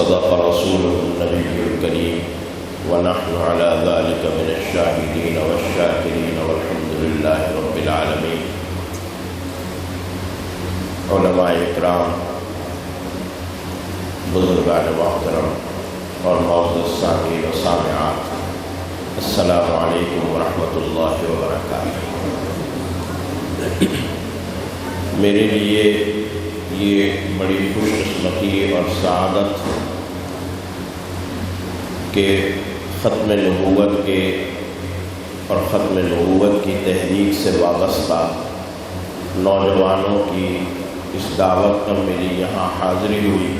وصدق رسوله النبي الكريم ونحن على ذلك من الشاهدين والشاكرين والحمد لله رب العالمين. علماء اکرام، بزرگان محترم اور معزز سامعین و سامعات، السلام علیکم ورحمۃ اللہ وبرکاتہ. میرے لیے یہ بڑی خوش قسمتی اور سعادت کہ ختم نبوت کے اور ختم نبوت کی تحریک سے وابستہ نوجوانوں کی اس دعوت پر میری یہاں حاضری ہوئی.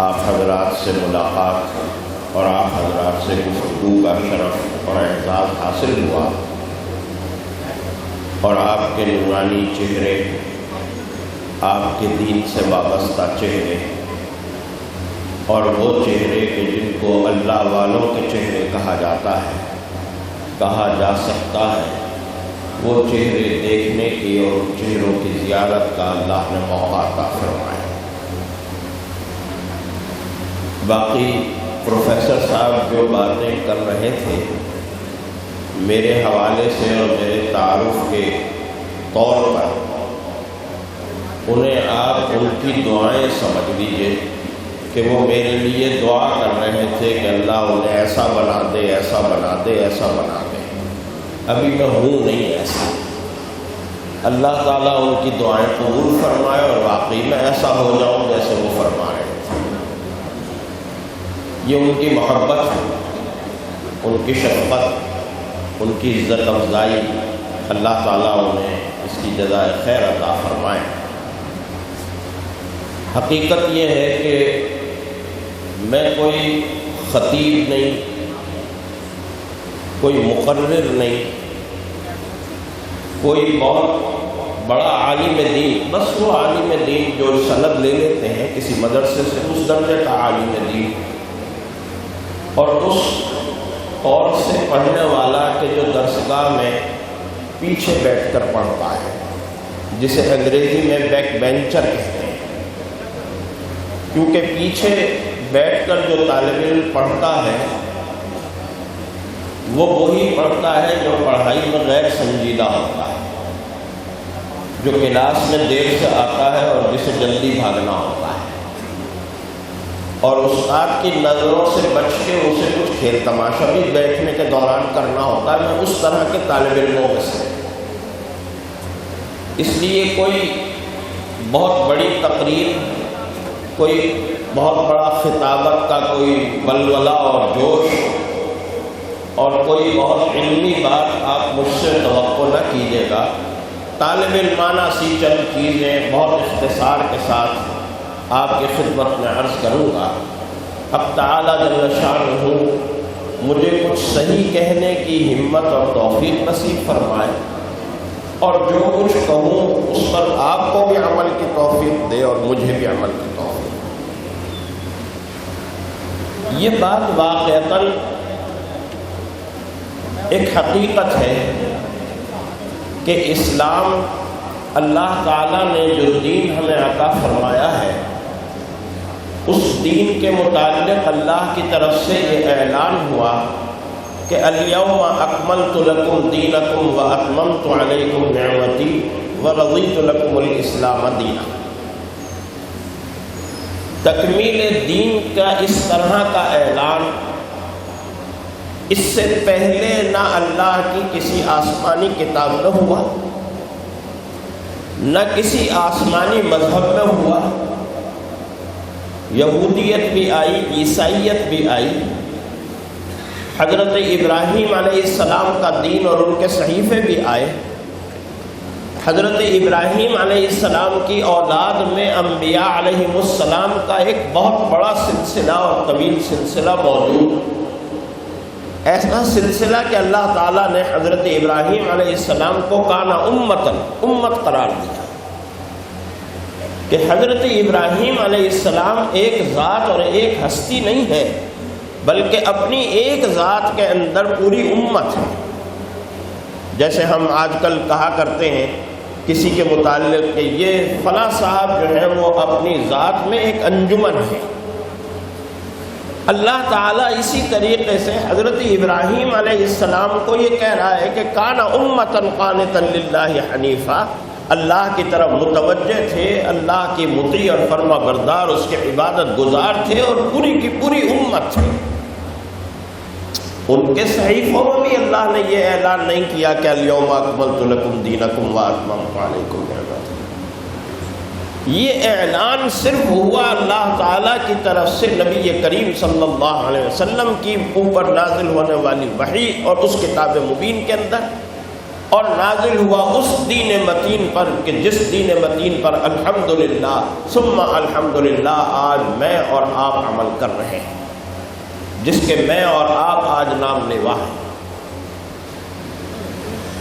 آپ حضرات سے ملاقات اور آپ حضرات سے گفتگو کا شرف اور اعزاز حاصل ہوا، اور آپ کے نورانی چہرے، آپ کے دین سے وابستہ چہرے، اور وہ چہرے کہ جن کو اللہ والوں کے چہرے کہا جاتا ہے، کہا جا سکتا ہے، وہ چہرے دیکھنے کی اور چہروں کی زیارت کا اللہ نے موقع عطا فرمایا. باقی پروفیسر صاحب جو باتیں کر رہے تھے میرے حوالے سے اور میرے تعارف کے طور پر، انہیں آپ ان کی دعائیں سمجھ لیجئے کہ وہ میرے لیے دعا کر رہے تھے کہ اللہ انہیں ایسا بنا دے، ایسا بنا دے، ایسا بنا دے. ابھی میں ہوں نہیں ایسا. اللہ تعالیٰ ان کی دعائیں قبول فرمائے اور واقعی میں ایسا ہو جاؤں جیسے وہ فرما رہے تھے. یہ ان کی محبت، ان کی شفقت، ان کی عزت افزائی، اللہ تعالیٰ انہیں اس کی جزائے خیر عطا فرمائے. حقیقت یہ ہے کہ میں کوئی خطیب نہیں، کوئی مقرر نہیں، کوئی بہت بڑا عالم دین، بس وہ عالم دین جو سند لے لیتے ہیں کسی مدرسے سے، اس درجے کا عالم دین، اور اس طور سے پڑھنے والا کہ جو درسگاہ میں پیچھے بیٹھ کر پڑھتا ہے، جسے انگریزی میں بیک بینچر کہتے ہیں. کیونکہ پیچھے بیٹھ کر جو طالب علم پڑھتا ہے وہ وہی پڑھتا ہے جو پڑھائی میں غیر سنجیدہ ہوتا ہے، جو کلاس میں دیر سے آتا ہے اور جسے جلدی بھاگنا ہوتا ہے، اور استاد کی نظروں سے بچ کے اسے کچھ کھیل تماشا بھی بیٹھنے کے دوران کرنا ہوتا ہے. میں اس طرح کے طالب علموں میں سے. اس لیے کوئی بہت بڑی تقریر، کوئی بہت بڑا خطابت کا کوئی ولولہ اور جوش اور کوئی بہت علمی بات آپ مجھ سے توقع نہ کیجیے گا. طالب علمانہ سی چند چیزیں بہت اختصار کے ساتھ آپ کی خدمت میں عرض کروں گا. اب تعالیٰ جل شانہ مجھے کچھ صحیح کہنے کی ہمت اور توفیق نصیب فرمائے، اور جو کچھ کہوں اس پر آپ کو بھی عمل کی توفیق دے اور مجھے بھی عمل کی توفیق. یہ بات واقعتاً ایک حقیقت ہے کہ اسلام، اللہ تعالیٰ نے جو دین ہمیں عطا فرمایا ہے، اس دین کے متعلق اللہ کی طرف سے یہ اعلان ہوا کہ الیوم اکملت لکم دینکم واتممت علیکم نعمتی ورضیت لکم الاسلام دینا. تکمیل دین کا اس طرح کا اعلان اس سے پہلے نہ اللہ کی کسی آسمانی کتاب میں ہوا، نہ کسی آسمانی مذہب میں ہوا. یہودیت بھی آئی، عیسائیت بھی آئی، حضرت ابراہیم علیہ السلام کا دین اور ان کے صحیفے بھی آئے. حضرت ابراہیم علیہ السلام کی اولاد میں انبیاء علیہم السلام کا ایک بہت بڑا سلسلہ اور طویل سلسلہ موجود. ایسا سلسلہ کہ اللہ تعالیٰ نے حضرت ابراہیم علیہ السلام کو کانا امت قرار دیا کہ حضرت ابراہیم علیہ السلام ایک ذات اور ایک ہستی نہیں ہے، بلکہ اپنی ایک ذات کے اندر پوری امت ہے. جیسے ہم آج کل کہا کرتے ہیں کسی کے متعلق کہ یہ فلاں صاحب جو ہے وہ اپنی ذات میں ایک انجمن ہے، اللہ تعالیٰ اسی طریقے سے حضرت ابراہیم علیہ السلام کو یہ کہہ رہا ہے کہ کان امۃ قانتا للہ حنیفا، اللہ کی طرف متوجہ تھے، اللہ کی مطیع اور فرما بردار، اس کے عبادت گزار تھے، اور پوری کی پوری امت تھی۔ ان کے صحیفوں میں بھی اللہ نے یہ اعلان نہیں کیا کہ الیوم اکملت لکم دینکم واتممت علیکم نعمتی۔ یہ اعلان صرف ہوا اللہ تعالیٰ کی طرف سے نبی کریم صلی اللہ علیہ وسلم کی اوپر نازل ہونے والی وحی اور اس کتاب مبین کے اندر، اور نازل ہوا اس دین متین پر کہ جس دین متین پر الحمدللہ ثم الحمدللہ آج میں اور آپ عمل کر رہے ہیں، جس کے میں اور آپ آج نام لیوا ہیں۔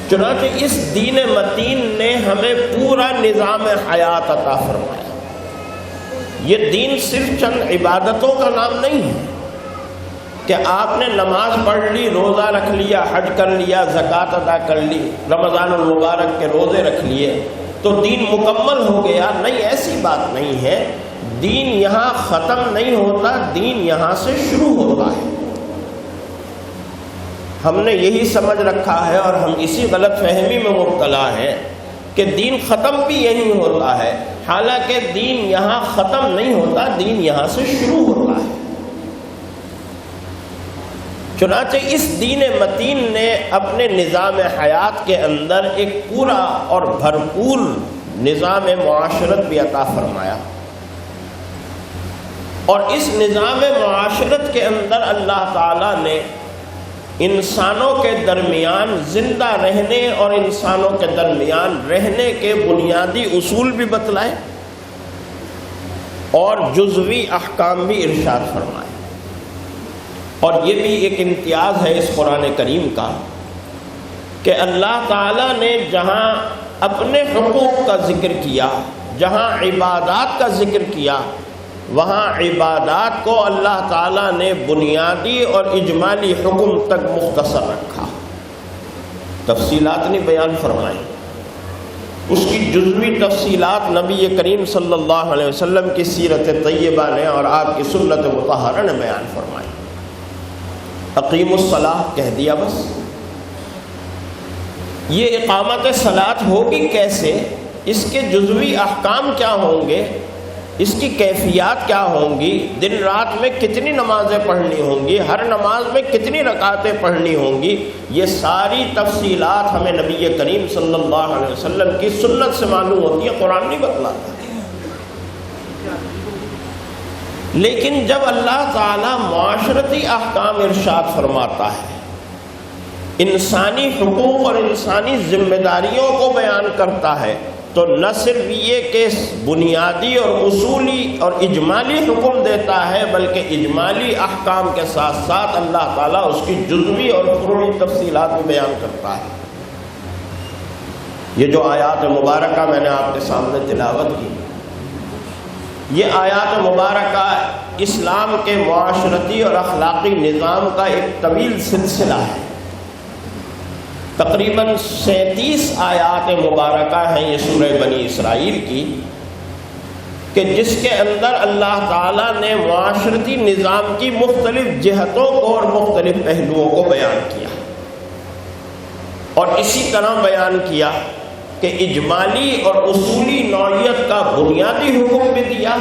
چنانچہ اس دین متین نے ہمیں پورا نظام حیات عطا فرمایا۔ یہ دین صرف چند عبادتوں کا نام نہیں ہے کہ آپ نے نماز پڑھ لی، روزہ رکھ لیا، حج کر لیا، زکوٰۃ ادا کر لی، رمضان المبارک کے روزے رکھ لیے تو دین مکمل ہو گیا۔ نہیں، ایسی بات نہیں ہے۔ دین یہاں ختم نہیں ہوتا، دین یہاں سے شروع ہوتا ہے۔ ہم نے یہی سمجھ رکھا ہے اور ہم اسی غلط فہمی میں مبتلا ہیں کہ دین ختم بھی یہی ہوتا ہے، حالانکہ دین یہاں ختم نہیں ہوتا، دین یہاں سے شروع ہوتا ہے۔ چنانچہ اس دین متین نے اپنے نظام حیات کے اندر ایک پورا اور بھرپور نظام معاشرت بھی عطا فرمایا، اور اس نظام معاشرت کے اندر اللہ تعالیٰ نے انسانوں کے درمیان زندہ رہنے اور انسانوں کے درمیان رہنے کے بنیادی اصول بھی بتلائے اور جزوی احکام بھی ارشاد فرمائے۔ اور یہ بھی ایک امتیاز ہے اس قرآن کریم کا کہ اللہ تعالیٰ نے جہاں اپنے حقوق کا ذکر کیا، جہاں عبادات کا ذکر کیا، وہاں عبادات کو اللہ تعالیٰ نے بنیادی اور اجمالی حکم تک مختصر رکھا، تفصیلات نہیں بیان فرمائی۔ اس کی جزوی تفصیلات نبی کریم صلی اللہ علیہ وسلم کی سیرت طیبہ نے اور آپ کی سنت مطہرہ نے بیان فرمائی۔ اقیم الصلاۃ کہہ دیا بس۔ یہ اقامت صلاۃ ہوگی کیسے، اس کے جزوی احکام کیا ہوں گے، اس کی کیفیات کیا ہوں گی، دن رات میں کتنی نمازیں پڑھنی ہوں گی، ہر نماز میں کتنی رکعتیں پڑھنی ہوں گی، یہ ساری تفصیلات ہمیں نبی کریم صلی اللہ علیہ وسلم کی سنت سے معلوم ہوتی ہے، قرآن نہیں بتلاتا۔ لیکن جب اللہ تعالیٰ معاشرتی احکام ارشاد فرماتا ہے، انسانی حقوق اور انسانی ذمہ داریوں کو بیان کرتا ہے، تو نہ صرف یہ کہ بنیادی اور اصولی اور اجمالی حکم دیتا ہے، بلکہ اجمالی احکام کے ساتھ ساتھ اللہ تعالیٰ اس کی جزوی اور فروعی تفصیلات بھی بیان کرتا ہے۔ یہ جو آیات مبارکہ میں نے آپ کے سامنے تلاوت کی، یہ آیات مبارکہ اسلام کے معاشرتی اور اخلاقی نظام کا ایک طویل سلسلہ ہے۔ تقریباً 37 آیات مبارکہ ہیں یہ سورہ بنی اسرائیل کی، کہ جس کے اندر اللہ تعالیٰ نے معاشرتی نظام کی مختلف جہتوں کو اور مختلف پہلوؤں کو بیان کیا، اور اسی طرح بیان کیا کہ اجمالی اور اصولی نوعیت کا بنیادی حکم بھی دیا،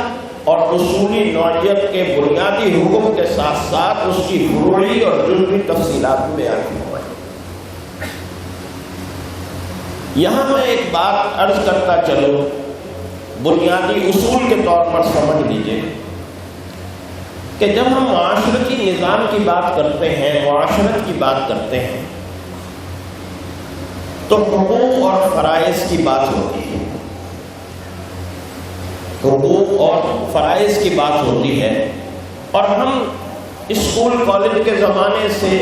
اور اصولی نوعیت کے بنیادی حکم کے ساتھ ساتھ اس کی فروعی اور جزوی تفصیلات بھی بیان کی۔ یہاں میں ایک بات عرض کرتا چلوں، بنیادی اصول کے طور پر سمجھ لیجئے کہ جب ہم معاشرتی نظام کی بات کرتے ہیں، معاشرت کی بات کرتے ہیں، تو حقوق اور فرائض کی بات ہوتی ہے، حقوق اور فرائض کی بات ہوتی ہے۔ اور ہم اسکول کالج کے زمانے سے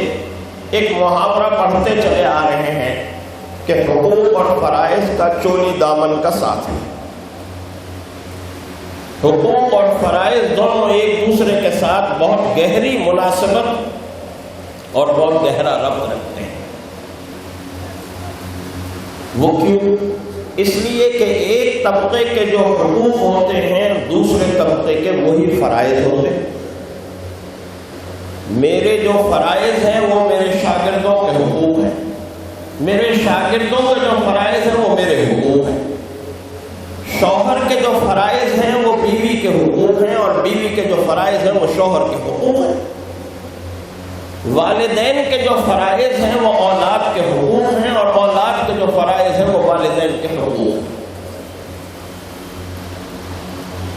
ایک محاورہ پڑھتے چلے آ رہے ہیں کہ حقوق اور فرائض کا چولی دامن کا ساتھ ہے۔ حقوق اور فرائض دونوں ایک دوسرے کے ساتھ بہت گہری مناسبت اور بہت گہرا ربط رکھتے ہیں۔ وہ کیوں؟ اس لیے کہ ایک طبقے کے جو حقوق ہوتے ہیں دوسرے طبقے کے وہی فرائض ہوتے ہیں۔ میرے جو فرائض ہیں وہ میرے شاگردوں کے حقوق ہیں، میرے شاگردوں کے جو فرائض ہیں وہ میرے حقوق ہیں، شوہر کے جو فرائض ہیں وہ بیوی کے حقوق ہیں، اور بیوی کے جو فرائض ہیں وہ شوہر کے حقوق ہیں، والدین کے جو فرائض ہیں وہ اولاد کے حقوق ہیں، اور اولاد کے جو فرائض ہیں وہ والدین کے حقوق ہیں۔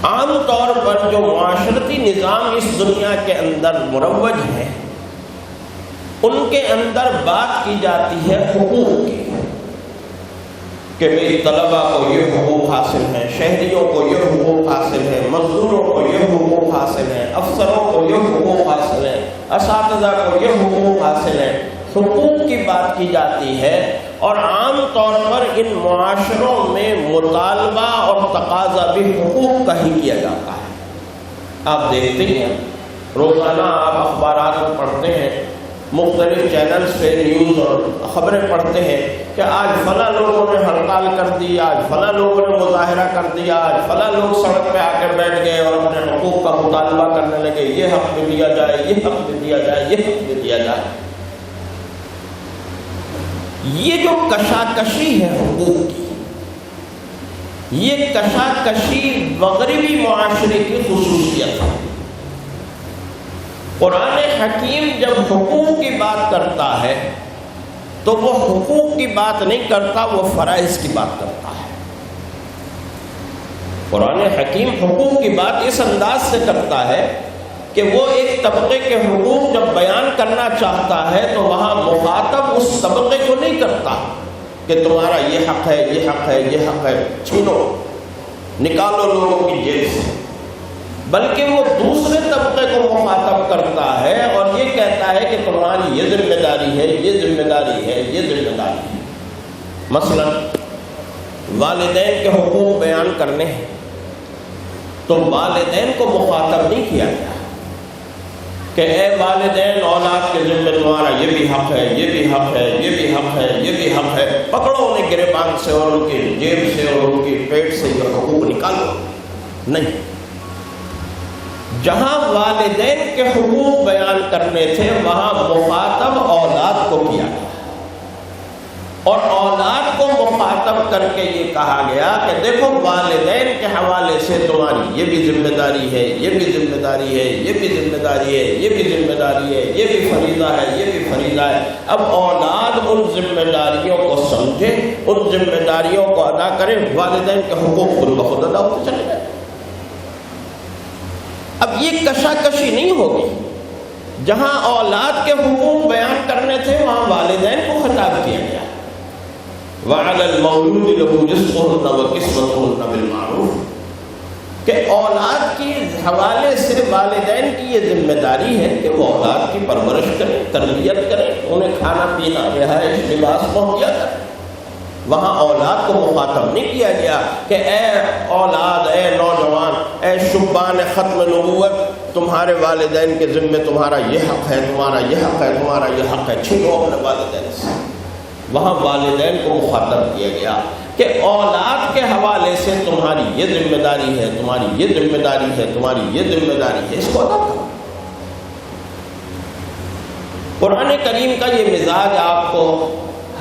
عام طور پر جو معاشرتی نظام اس دنیا کے اندر مروج ہے، ان کے اندر بات کی جاتی ہے حقوق کی، کہ بھئی طلبہ کو یہ حقوق حاصل ہیں، شہریوں کو یہ حقوق حاصل ہیں، مزدوروں کو یہ حقوق حاصل ہیں، افسروں کو یہ حقوق حاصل ہیں، اساتذہ کو یہ حقوق حاصل ہیں، حقوق کی بات کی جاتی ہے۔ اور عام طور پر ان معاشروں میں مطالبہ اور تقاضا بھی حقوق کا ہی کیا جاتا ہے۔ آپ دیکھتے ہیں روزانہ آپ اخبارات میں پڑھتے ہیں، مختلف چینلز پہ نیوز اور خبریں پڑھتے ہیں کہ آج فلاں لوگوں نے ہڑتال کر دی، آج فلاں لوگوں نے مظاہرہ کر دیا، آج فلاں لوگ سڑک پہ آ کے بیٹھ گئے اور اپنے حقوق کا مطالبہ کرنے لگے، یہ حق بھی دیا جائے، یہ حق بھی دیا جائے، یہ حق بھی دیا جائے۔ یہ جو کشاکشی ہے حقوق کی، یہ کشاکشی مغربی معاشرے کی خصوصیت ہے۔ قرآن حکیم جب حقوق کی بات کرتا ہے تو وہ حقوق کی بات نہیں کرتا، وہ فرائض کی بات کرتا ہے۔ قرآن حکیم حقوق کی بات اس انداز سے کرتا ہے کہ وہ ایک طبقے کے حقوق جب بیان کرنا چاہتا ہے تو وہاں مخاطب اس طبقے کو نہیں کرتا کہ تمہارا یہ حق ہے، یہ حق ہے، یہ حق ہے، چھینو، نکالو لوگوں کی جیب سے، بلکہ وہ دوسرے طبقے کو مخاطب کرتا ہے اور یہ کہتا ہے کہ تمہاری یہ ذمہ داری ہے، یہ ذمہ داری ہے، یہ ذمہ داری ہے۔ مثلا والدین کے حقوق بیان کرنے ہیں تو والدین کو مخاطب نہیں کیا گیا کہ اے والدین، اولاد کے ذمہ تمہارا یہ بھی حق ہے، یہ بھی حق ہے، یہ بھی حق ہے، یہ بھی حق ہے، پکڑو انہیں گریبان سے اور ان کی جیب سے اور ان کی پیٹ سے یہ حقوق نکالو۔ نہیں، جہاں والدین کے حقوق بیان کرنے تھے وہاں مخاطب اولاد کو کیا گیا، اور اولاد کو مخاطب کر کے یہ کہا گیا کہ دیکھو والدین کے حوالے سے تمہاری یہ بھی ذمہ داری ہے، یہ بھی ذمہ داری ہے، یہ بھی ذمہ داری ہے، یہ بھی ذمہ داری ہے، یہ بھی فریضہ ہے، یہ بھی فریضہ ہے۔ اب اولاد ان ذمہ داریوں کو سمجھے، ان ذمہ داریوں کو ادا کرے، والدین کے حقوق خود بخود ادا ہوتے چلے گئے۔ اب یہ کشاکشی نہیں ہوگی، جہاں اولاد کے حقوق بیان کرنے تھے وہاں والدین کو خطاب کیا گیا، وَعَلَى الْمَوْلُودِ لَهُ رِزْقُهُنَّ وَكِسْوَتُهُنَّ بِالْمَعْرُوفِ، کہ اولاد کی حوالے سے والدین کی یہ ذمہ داری ہے کہ وہ اولاد کی پرورش کریں، تربیت کریں، انہیں کھانا پینا، رہائش، لباس مہیا کریں۔ وہاں اولاد کو مخاطب نہیں کیا گیا کہ اے اولاد، اے نوجوان، اے شبان ختم نبوت، تمہارے والدین کے ذمے تمہارا یہ حق ہے، تمہارا یہ حق ہے، تمہارا یہ حق ہے، چھینو اپنے والدین سے۔ وہاں والدین کو مخاطب کیا گیا کہ اولاد کے حوالے سے تمہاری یہ ذمہ داری ہے، تمہاری یہ ذمہ داری ہے، تمہاری یہ ذمہ داری ہے، اس کو ادا کرو۔ قرآن کریم کا یہ مزاج آپ کو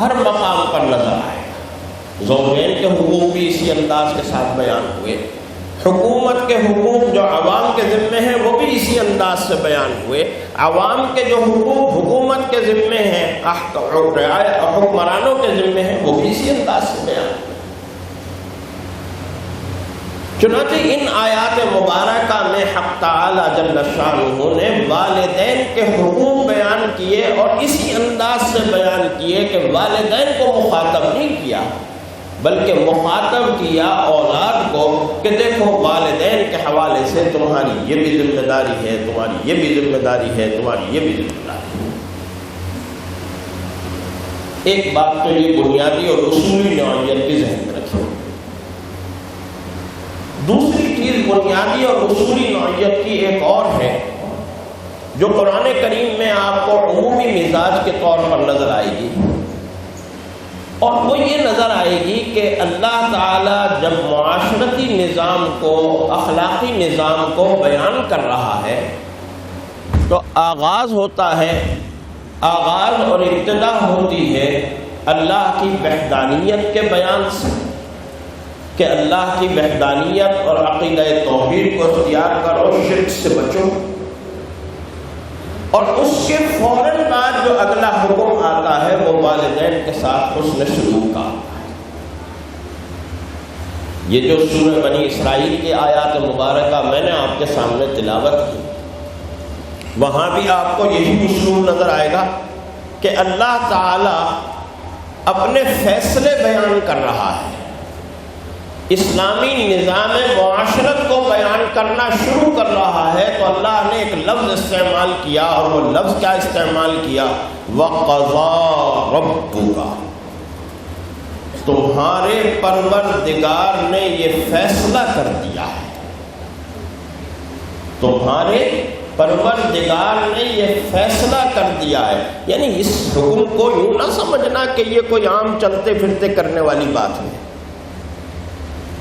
ہر مقام پر نظر آئے گا۔ زوجین کے حقوق بھی اسی انداز کے ساتھ بیان ہوئے، حکومت کے حقوق جو عوام کے ذمے ہیں وہ بھی اسی انداز سے بیان ہوئے، عوام کے جو حقوق حکومت کے ذمے ہیں، حکمرانوں کے ذمے ہیں، وہ بھی اسی انداز سے بیان ہوئے۔ چنانچہ ان آیات مبارکہ میں حق تعالی جل شانہ نے والدین کے حقوق بیان کیے اور اسی انداز سے بیان کیے کہ والدین کو مخاطب نہیں کیا بلکہ مخاطب کیا اولاد کو کہ دیکھو والدین کے حوالے سے تمہاری یہ بھی ذمہ داری ہے، تمہاری یہ بھی ذمہ داری ہے، تمہاری یہ بھی ذمہ داری ہے۔ ایک بات تو یہ بنیادی اور اصولی نوعیت کی ذہن میں رکھیں۔ دوسری چیز بنیادی اور اصولی نوعیت کی ایک اور ہے جو قرآن کریم میں آپ کو عمومی مزاج کے طور پر نظر آئے گی، اور وہ یہ نظر آئے گی کہ اللہ تعالیٰ جب معاشرتی نظام کو، اخلاقی نظام کو بیان کر رہا ہے تو آغاز ہوتا ہے، آغاز اور ابتدا ہوتی ہے اللہ کی وحدانیت کے بیان سے کہ اللہ کی وحدانیت اور عقیدہ توحید کو اختیار کرو، شرک سے بچو، اور اس کے فوراً بعد جو اگلا حکم آتا ہے وہ والدین کے ساتھ حسن سلوک کا۔ یہ جو سورہ بنی اسرائیل کی آیات مبارکہ میں نے آپ کے سامنے تلاوت کی، وہاں بھی آپ کو یہی اسلوب نظر آئے گا کہ اللہ تعالی اپنے فیصلے بیان کر رہا ہے، اسلامی نظام معاشرت کو بیان کرنا شروع کر رہا ہے، تو اللہ نے ایک لفظ استعمال کیا، اور وہ لفظ کیا استعمال کیا؟ وَقَضَىٰ رَبُّكَ، تمہارے پروردگار نے یہ فیصلہ کر دیا ہے، تمہارے پروردگار نے یہ فیصلہ کر دیا ہے۔ یعنی اس حکم کو یوں نہ سمجھنا کہ یہ کوئی عام چلتے پھرتے کرنے والی بات ہے،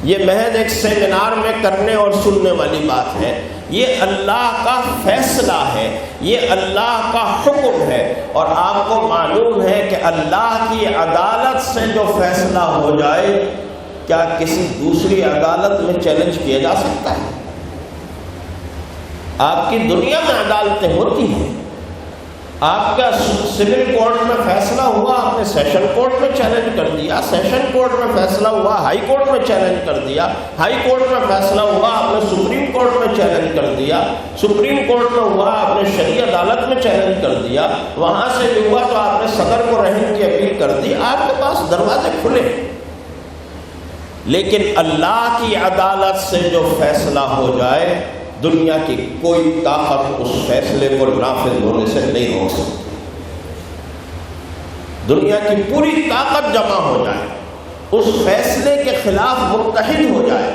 یہ محض ایک سیمینار میں کرنے اور سننے والی بات ہے، یہ اللہ کا فیصلہ ہے، یہ اللہ کا حکم ہے، اور آپ کو معلوم ہے کہ اللہ کی عدالت سے جو فیصلہ ہو جائے کیا کسی دوسری عدالت میں چیلنج کیا جا سکتا ہے؟ آپ کی دنیا میں عدالتیں ہوتی ہیں، آپ کا سول کورٹ میں فیصلہ ہوا، آپ نے سیشن کورٹ میں چیلنج کر دیا، سیشن کورٹ میں فیصلہ ہوا، ہائی کورٹ میں چیلنج کر دیا، ہائی کورٹ میں فیصلہ ہوا، آپ نے سپریم کورٹ میں چیلنج کر دیا، سپریم کورٹ میں ہوا، آپ نے شرعی عدالت میں چیلنج کر دیا، وہاں سے بھی ہوا تو آپ نے صدر کو رحم کی اپیل کر دی، آپ کے پاس دروازے کھلے۔ لیکن اللہ کی عدالت سے جو فیصلہ ہو جائے، دنیا کی کوئی طاقت اس فیصلے کو نافذ ہونے سے نہیں روک سکتی۔ دنیا کی پوری طاقت جمع ہو جائے، اس فیصلے کے خلاف متحد ہو جائے،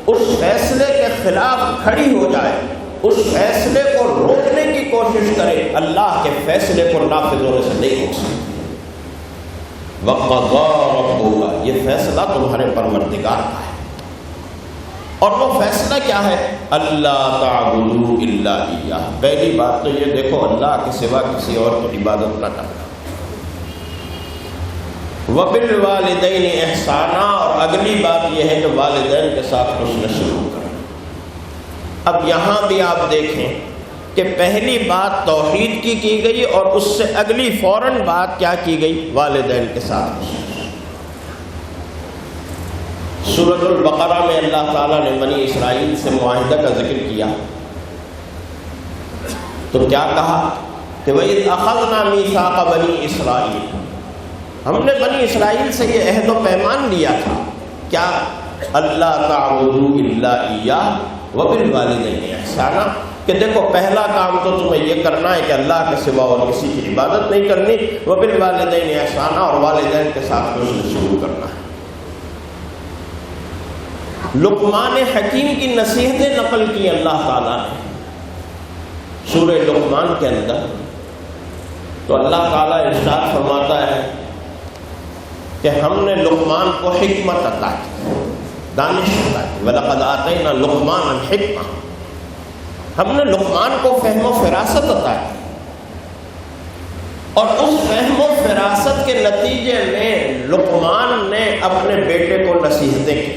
اس فیصلے کے خلاف کھڑی ہو جائے، اس فیصلے کو روکنے کی کوشش کرے، اللہ کے فیصلے کو نافذ ہونے سے نہیں روک سکتی۔ وَقَضَىٰ رَبُّكَ، یہ فیصلہ تمہارے پروردگار کا ہے، اور وہ فیصلہ کیا ہے؟ اللہ تعبدوا الا اياه۔ پہلی بات تو یہ دیکھو، اللہ کے سوا کسی اور کی عبادت نہ کرنا، وبالوالدین احسانا، اور اگلی بات یہ ہے کہ والدین کے ساتھ حسن سلوک کرنا۔ اب یہاں بھی آپ دیکھیں کہ پہلی بات توحید کی گئی، اور اس سے اگلی فوراً بات کیا کی گئی؟ والدین کے ساتھ حسن۔ سورۃ البقرہ میں اللہ تعالیٰ نے بنی اسرائیل سے معاہدہ کا ذکر کیا، تو کیا کہا کہ وَإِذْ أَخَذْنَا مِيثَاقَ بَنِي إِسْرَائِيلَ، ہم نے بنی اسرائیل سے یہ عہد و پیمان لیا تھا، کیا؟ اللہ تعبدوا الا إياه وبالوالدین احسانا، کہ دیکھو پہلا کام تو تمہیں یہ کرنا ہے کہ اللہ کے سوا اور کسی کی عبادت نہیں کرنی، وبالوالدین احسانا، اور والدین کے ساتھ حسن سلوک کرنا ہے۔ لقمان حکیم کی نصیحتیں نقل کی اللہ تعالیٰ نے سورہ لقمان کے اندر، تو اللہ تعالیٰ ارشاد فرماتا ہے کہ ہم نے لقمان کو حکمت عطا کی، دانش عطا کی، وَلَقَدْ آتَيْنَا لُقْمَانَ الْحِکْمَةَ، ہم نے لقمان کو فہم و فراست عطا کی، اور اس فہم و فراست کے نتیجے میں لقمان نے اپنے بیٹے کو نصیحتیں کی۔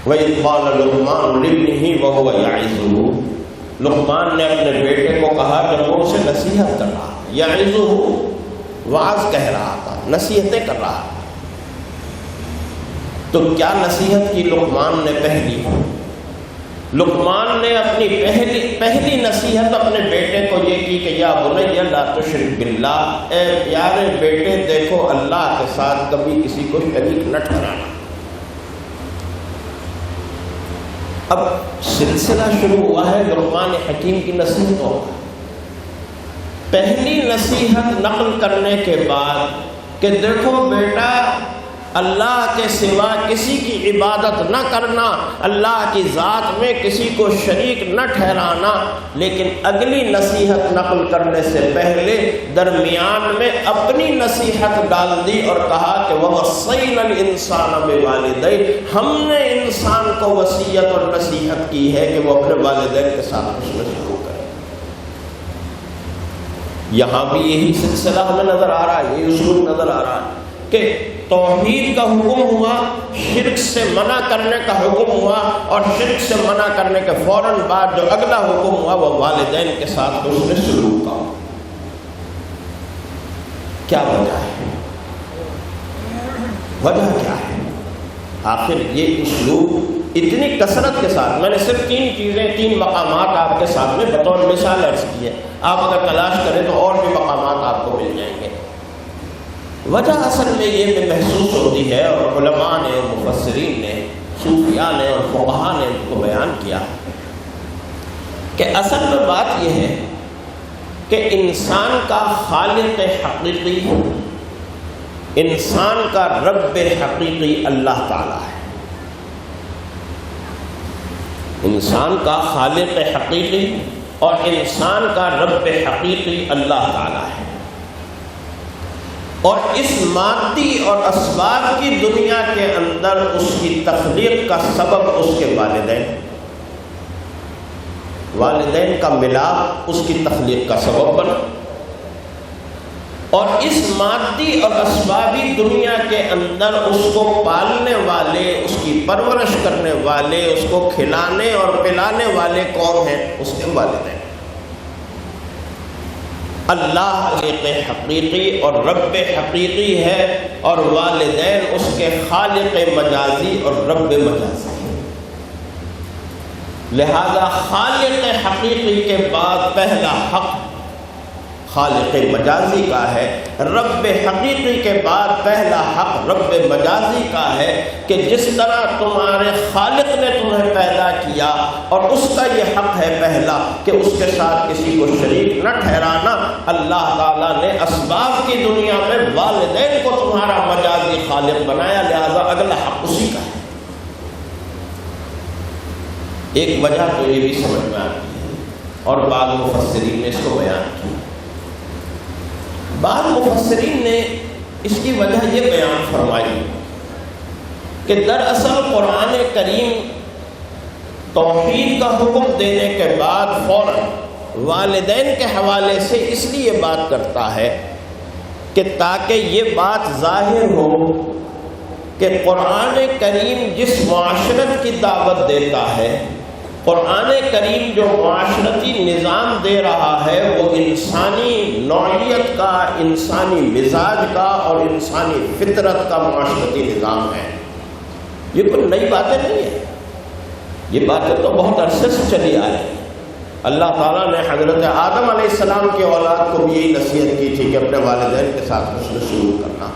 وَإِذْ قَالَ لُقْمَانُ لِابْنِهِ وَهُوَ يَعِظُهُ، لقمان نے اپنے بیٹے کو کہا جب وہ اسے نصیحت کر رہا، یعظہ وعظ کہہ رہا تھا، نصیحتیں کر رہا تھا، تو کیا نصیحت کی لقمان نے؟ پہلی، لقمان نے اپنی پہلی نصیحت اپنے بیٹے کو یہ کی کہ یا بنی لا تشرک باللہ، اے پیارے بیٹے دیکھو اللہ کے ساتھ کبھی کسی کو شریک نہ ٹھہرانا۔ اب سلسلہ شروع ہوا ہے لقمان حکیم کی نصیحتوں کا۔ پہلی نصیحت نقل کرنے کے بعد کہ دیکھو بیٹا، اللہ کے سوا کسی کی عبادت نہ کرنا، اللہ کی ذات میں کسی کو شریک نہ ٹھہرانا، لیکن اگلی نصیحت نقل کرنے سے پہلے درمیان میں اپنی نصیحت ڈال دی اور کہا کہ وَوَصَّيْنَا الْإِنسَانَ بِوَالِدَيْهِ، ہم نے انسان کو وصیت اور نصیحت کی ہے کہ وہ اپنے والدین کے ساتھ حسن سلوک کرے۔ یہاں بھی یہی سلسلہ ہمیں نظر آ رہا ہے، یہی اصول نظر آ رہا ہے کہ توحید کا حکم ہوا، شرک سے منع کرنے کا حکم ہوا، اور شرک سے منع کرنے کے فوراً بعد جو اگلا حکم ہوا وہ والدین کے ساتھ حسن سلوک کا۔ کیا وجہ ہے؟ وجہ کیا ہے؟ آخر یہ اسلوب اتنی کثرت کے ساتھ، میں نے صرف 3 چیزیں، 3 مقامات آپ کے سامنے بطور مثال عرض کی ہے، آپ اگر تلاش کریں تو اور بھی مقامات آپ کو مل جائیں گے۔ وجہ اصل میں یہ بھی محسوس ہوتی ہے، اور علماء نے اور مفسرین نے، صوفیاء نے اور فقہاء نے اس کو بیان کیا کہ اصل میں بات یہ ہے کہ انسان کا خالق حقیقی، انسان کا رب حقیقی اللہ تعالیٰ ہے۔ انسان کا خالق حقیقی اور انسان کا رب حقیقی اللہ تعالیٰ ہے، اور اس مادی اور اسباب کی دنیا کے اندر اس کی تخلیق کا سبب اس کے والدین کا ملاپ اس کی تخلیق کا سبب بنا، اور اس مادی اور اسبابی دنیا کے اندر اس کو پالنے والے، اس کی پرورش کرنے والے، اس کو کھلانے اور پلانے والے کون ہیں؟ اس کے والدین۔ اللہ خالق حقیقی اور رب حقیقی ہے، اور والدین اس کے خالق مجازی اور رب مجازی ہے۔ لہذا خالق حقیقی کے بعد پہلا حق خالق مجازی کا ہے، رب حقیقی کے بعد پہلا حق رب مجازی کا ہے کہ جس طرح تمہارے خالق نے تمہیں پیدا کیا، اور اس کا یہ حق ہے پہلا کہ اس کے ساتھ کسی کو شریک نہ ٹھہرانا، اللہ تعالیٰ نے اسباب کی دنیا میں والدین کو تمہارا مجازی خالق بنایا، لہذا اگلا حق اسی کا ہے۔ ایک وجہ تو یہ بھی سمجھ میں آتی ہے، اور بعض مفسرین نے اس کو بیان کیا۔ بعض مفسرین نے اس کی وجہ یہ بیان فرمائی کہ دراصل قرآن کریم توحید کا حکم دینے کے بعد فوراً والدین کے حوالے سے اس لیے بات کرتا ہے کہ تاکہ یہ بات ظاہر ہو کہ قرآن کریم جس معاشرت کی دعوت دیتا ہے، قرآن کریم جو معاشرتی نظام دے رہا ہے، وہ انسانی نوعیت کا، انسانی مزاج کا اور انسانی فطرت کا معاشرتی نظام ہے۔ یہ کوئی نئی باتیں نہیں ہیں، یہ باتیں تو بہت عرصے سے چلی آ رہی ہیں۔ اللہ تعالیٰ نے حضرت آدم علیہ السلام کی اولاد کو بھی یہی نصیحت کی تھی کہ اپنے والدین کے ساتھ حسن سلوک کرنا۔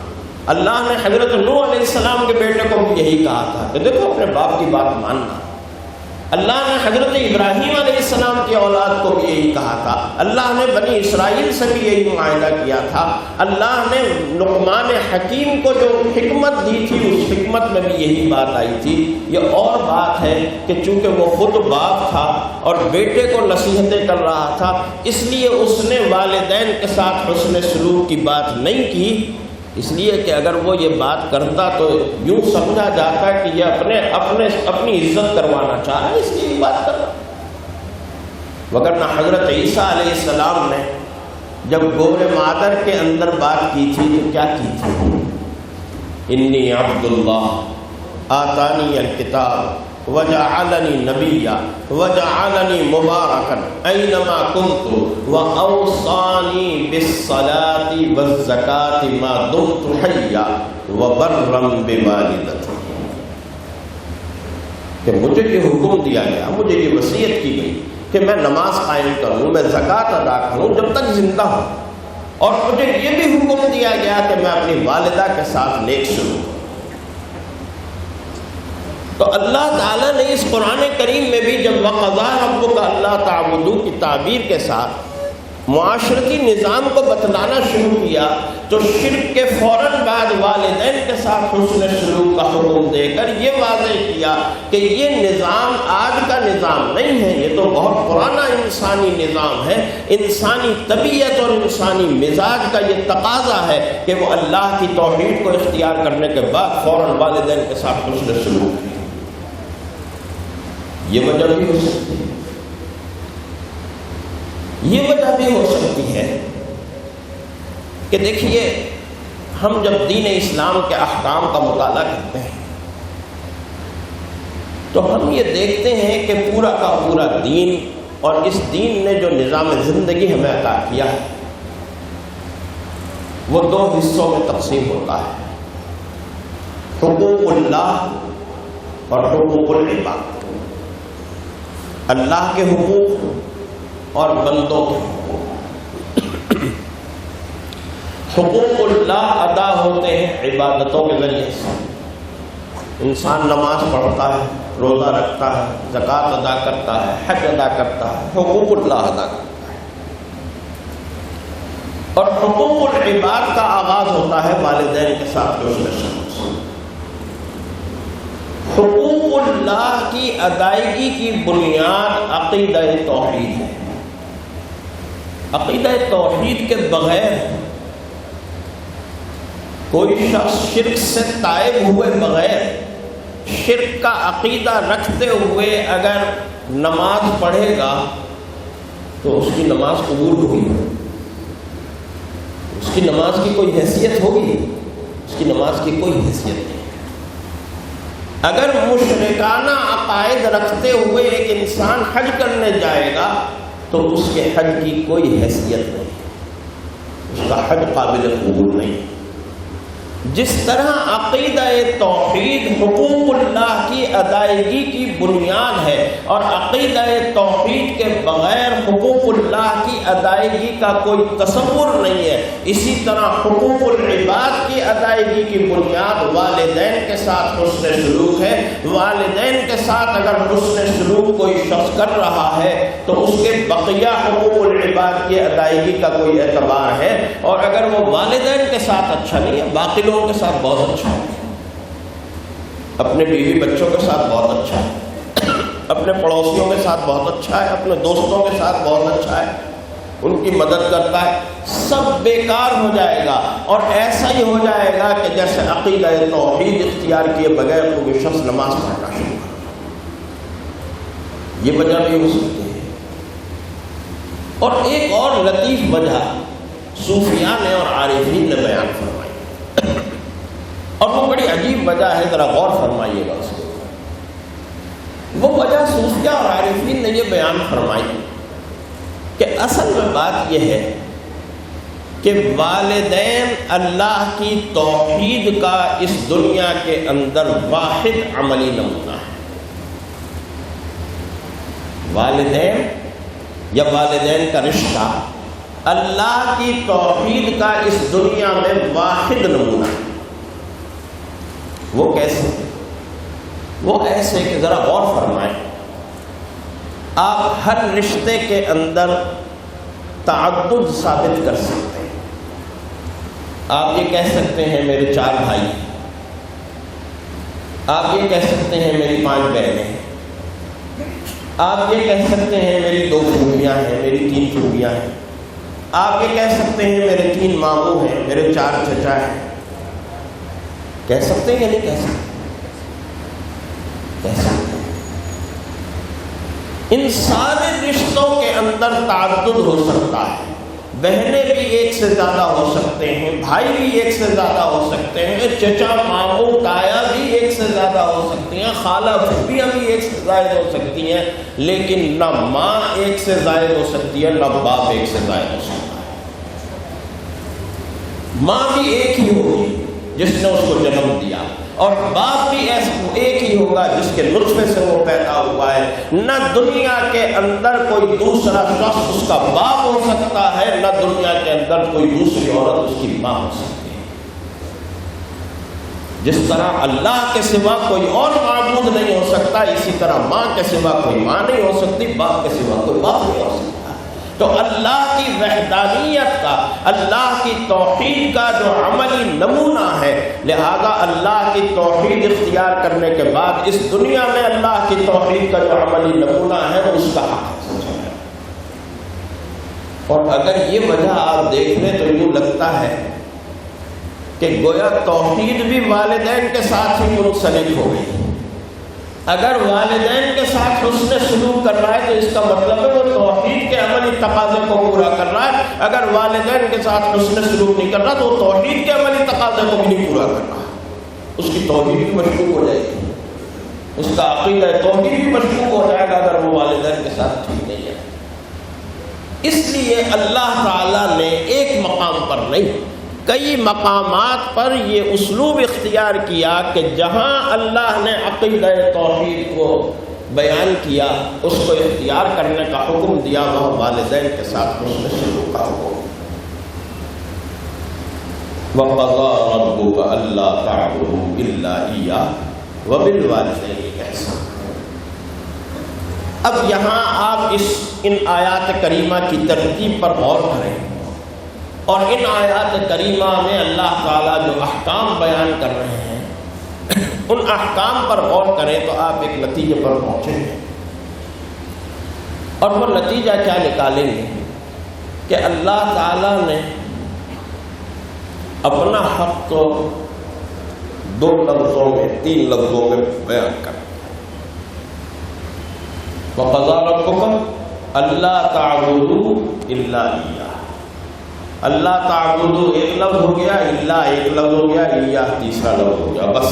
اللہ نے حضرت نوح علیہ السلام کے بیٹے کو بھی یہی کہا تھا کہ دیکھو اپنے باپ کی بات ماننا۔ اللہ نے حضرت ابراہیم علیہ السلام کی اولاد کو بھی یہی کہا تھا۔ اللہ نے بنی اسرائیل سے بھی یہی معاہدہ کیا تھا۔ اللہ نے لقمان حکیم کو جو حکمت دی تھی، اس حکمت میں بھی یہی بات آئی تھی۔ یہ اور بات ہے کہ چونکہ وہ خود باپ تھا اور بیٹے کو نصیحتیں کر رہا تھا، اس لیے اس نے والدین کے ساتھ حسن سلوک کی بات نہیں کی، اس لیے کہ اگر وہ یہ بات کرتا تو یوں سمجھا جاتا کہ یہ اپنی عزت کروانا چاہ رہا ہے، اس لیے یہ بات کر رہا۔ وگرنہ حضرت عیسیٰ علیہ السلام نے جب گور مادر کے اندر بات کی تھی تو کیا کی تھی؟ انی عبد اللہ آتانی الکتاب وجعلنی نبیا وجعلنی مبارکا اینما کنت واوصانی بالصلاۃ والزکاۃ ما دمت حیا وبرا بوالدتی، کہ مجھے یہ حکم دیا گیا، مجھے یہ وصیت کی گئی کہ میں نماز قائم کروں، میں زکوٰۃ ادا کروں جب تک زندہ ہوں، اور مجھے یہ بھی حکم دیا گیا کہ میں اپنی والدہ کے ساتھ نیک سلوک کروں۔ تو اللہ تعالیٰ نے اس قرآن کریم میں بھی جب وَقَضَىٰ رَبُّكَ أَلَّا تَعْبُدُوا کی تعبیر کے ساتھ معاشرتی نظام کو بتلانا شروع کیا، تو شرک کے فوراً بعد والدین کے ساتھ حسن سلوک کا حکم دے کر یہ واضح کیا کہ یہ نظام آج کا نظام نہیں ہے، یہ تو بہت پرانا انسانی نظام ہے۔ انسانی طبیعت اور انسانی مزاج کا یہ تقاضا ہے کہ وہ اللہ کی توحید کو اختیار کرنے کے بعد فوراً والدین کے ساتھ حسن سلوک کرے۔ یہ وجہ بھی ہو سکتی ہے، یہ وجہ بھی ہو سکتی ہے کہ دیکھیے ہم جب دین اسلام کے احکام کا مطالعہ کرتے ہیں تو ہم یہ دیکھتے ہیں کہ پورا کا پورا دین اور اس دین نے جو نظام زندگی ہمیں عطا کیا ہے وہ دو حصوں میں تقسیم ہوتا ہے، حقوق اللہ اور حقوق العباد، اللہ کے حقوق اور بندوں کے حقوق۔ حقوق اللہ ادا ہوتے ہیں عبادتوں کے ذریعے سے، انسان نماز پڑھتا ہے، روزہ رکھتا ہے، زکوٰۃ ادا کرتا ہے، حج ادا کرتا ہے، حقوق اللہ ادا کرتا ہے۔ اور حقوق العباد کا آغاز ہوتا ہے والدین کے ساتھ حسن سلوک سے۔ حقوق اللہ کی ادائیگی کی بنیاد عقیدہ توحید ہے۔ عقیدہ توحید کے بغیر کوئی شخص شرک سے تائب ہوئے بغیر، شرک کا عقیدہ رکھتے ہوئے اگر نماز پڑھے گا تو اس کی نماز قبول ہوگی؟ اس کی نماز کی کوئی حیثیت ہوگی؟ اس کی نماز کی کوئی حیثیت نہیں۔ اگر مشرکانہ عقائد رکھتے ہوئے ایک انسان حج کرنے جائے گا تو اس کے حج کی کوئی حیثیت نہیں، اس کا حج قابل قبول نہیں۔ جس طرح عقیدہ توحید حقوق اللہ کی ادائیگی کی بنیاد ہے اور عقیدہ توحید کے بغیر حقوق اللہ کی ادائیگی کا کوئی تصور نہیں ہے، اسی طرح حقوق العباد کی ادائیگی کی بنیاد والدین کے ساتھ حسن سلوک ہے۔ والدین کے ساتھ اگر حسن سلوک کوئی شخص کر رہا ہے تو اس کے بقیہ حقوق العباد کی ادائیگی کا کوئی اعتبار ہے، اور اگر وہ والدین کے ساتھ اچھا نہیں ہے، باقی لوگوں کے ساتھ بہت اچھا ہے، اپنے بیوی بچوں کے ساتھ بہت اچھا ہے، اپنے پڑوسیوں کے ساتھ بہت اچھا ہے، اپنے دوستوں کے ساتھ بہت اچھا ہے، ان کی مدد کرتا ہے، سب بیکار ہو جائے گا اور ایسا ہی ہو جائے گا کہ جیسے عقیدہ توحید اختیار کیے بغیر کوئی شخص نماز پڑھنا شروع کر۔ یہ وجہ بھی ہو سکتی ہے۔ اور ایک اور لطیف وجہ صوفیاء نے اور عارفین نے بیان فرمائی، اور وہ بڑی عجیب وجہ ہے، ذرا غور فرمائیے گا اس کو۔ وہ وجہ صوفیاء اور عارفین نے یہ بیان فرمائی کہ اصل میں بات یہ ہے کہ والدین اللہ کی توحید کا اس دنیا کے اندر واحد عملی نمونہ ہے۔ والدین یا والدین کا رشتہ اللہ کی توحید کا اس دنیا میں واحد نمونہ ہے۔ وہ کیسے؟ وہ ایسے کہ ذرا غور فرمائیں، آپ ہر رشتے کے اندر تعدد ثابت کر سکتے ہیں۔ آپ یہ کہہ سکتے ہیں میرے 4 بھائی ہیں، آپ یہ کہہ سکتے ہیں میری 5 بہنیں ہیں، آپ یہ کہہ سکتے ہیں میری 2 پھوپھیاں ہیں، میری 3 پھوپھیاں ہیں، آپ یہ کہہ سکتے ہیں میرے 3 ماموں ہیں، میرے 4 چچا ہیں۔ کہہ سکتے ہیں یا نہیں کہہ سکتے؟ کہہ سکتے ہیں۔ ان سارے رشتوں کے اندر تعدد ہو سکتا ہے، بہنیں بھی ایک سے زیادہ ہو سکتے ہیں، بھائی بھی ایک سے زیادہ ہو سکتے ہیں، چچا ماموں تایا بھی ایک سے زیادہ ہو سکتی ہیں، خالہ پھوپھیاں بھی ایک سے زائد ہو سکتی ہیں، لیکن نہ ماں ایک سے زائد ہو سکتی ہے، نہ باپ ایک سے زائد ہو سکتا ہے۔ ماں بھی ایک ہی ہوگی جس نے اس کو جنم دیا، اور باپ بھی ایک ہی ہوگا جس کے نطفے سے وہ پیدا ہوا ہے۔ نہ دنیا کے اندر کوئی دوسرا شخص اس کا باپ ہو سکتا ہے، نہ دنیا کے اندر کوئی دوسری عورت اس کی ماں ہو سکتی ہے۔ جس طرح اللہ کے سوا کوئی اور معبود نہیں ہو سکتا، اسی طرح ماں کے سوا کوئی ماں نہیں ہو سکتی، باپ کے سوا کوئی باپ نہیں ہو سکتا۔ تو اللہ کی وحدانیت کا، اللہ کی توحید کا جو عملی نمونہ ہے، لہذا اللہ کی توحید اختیار کرنے کے بعد اس دنیا میں اللہ کی توحید کا جو عملی نمونہ ہے وہ اس کا حق ہے۔ اور اگر یہ وجہ آپ دیکھ لیں تو یوں لگتا ہے کہ گویا توحید بھی والدین کے ساتھ ہی منسلک ہو گئی، اگر والدین کے ساتھ حسن سلوک کر رہا ہے تو اس کا مطلب ہے وہ توحید کے عملی تقاضے کو پورا کر رہا ہے. اگر والدین کے ساتھ حسن سلوک نہیں کر رہا تو وہ توحید کے عملی تقاضے کو بھی نہیں پورا کر رہا. اس کی توحید بھی مشکوک ہو جائے گی, اس کا عقیدہ توحید بھی مشکوک ہو جائے گا اگر وہ والدین کے ساتھ ٹھیک نہیں ہے. اس لیے اللہ تعالیٰ نے ایک مقام پر نہیں, کئی مقامات پر یہ اسلوب اختیار کیا کہ جہاں اللہ نے عقیدہ توحید کو بیان کیا, اس کو اختیار کرنے کا حکم دیا, وہ والدین کے ساتھ حسن سلوک کا حکم. وَقَضَىٰ رَبُّكَ أَلَّا تَعْبُدُوا إِلَّا إِيَّاهُ وَبِالْوَالِدَيْنِ إِحْسَانًا. اب یہاں آپ ان آیات کریمہ کی ترتیب پر غور کریں اور ان آیات کریمہ میں اللہ تعالیٰ جو احکام بیان کر رہے ہیں ان احکام پر غور کریں تو آپ ایک نتیجے پر پہنچیں گے. اور وہ نتیجہ کیا نکالیں گے کہ اللہ تعالیٰ نے اپنا حق تو 2 لفظوں میں 3 لفظوں میں بیان کر. وَقَضَىٰ رَبُّكَ أَلَّا تَعْبُدُوا إِلَّا إِيَّاهُ. اللہ تعبدو ایک لفظ ہو گیا, اللہ ایک لفظ ہو گیا, ایاہ تیسرا لفظ ہو گیا. بس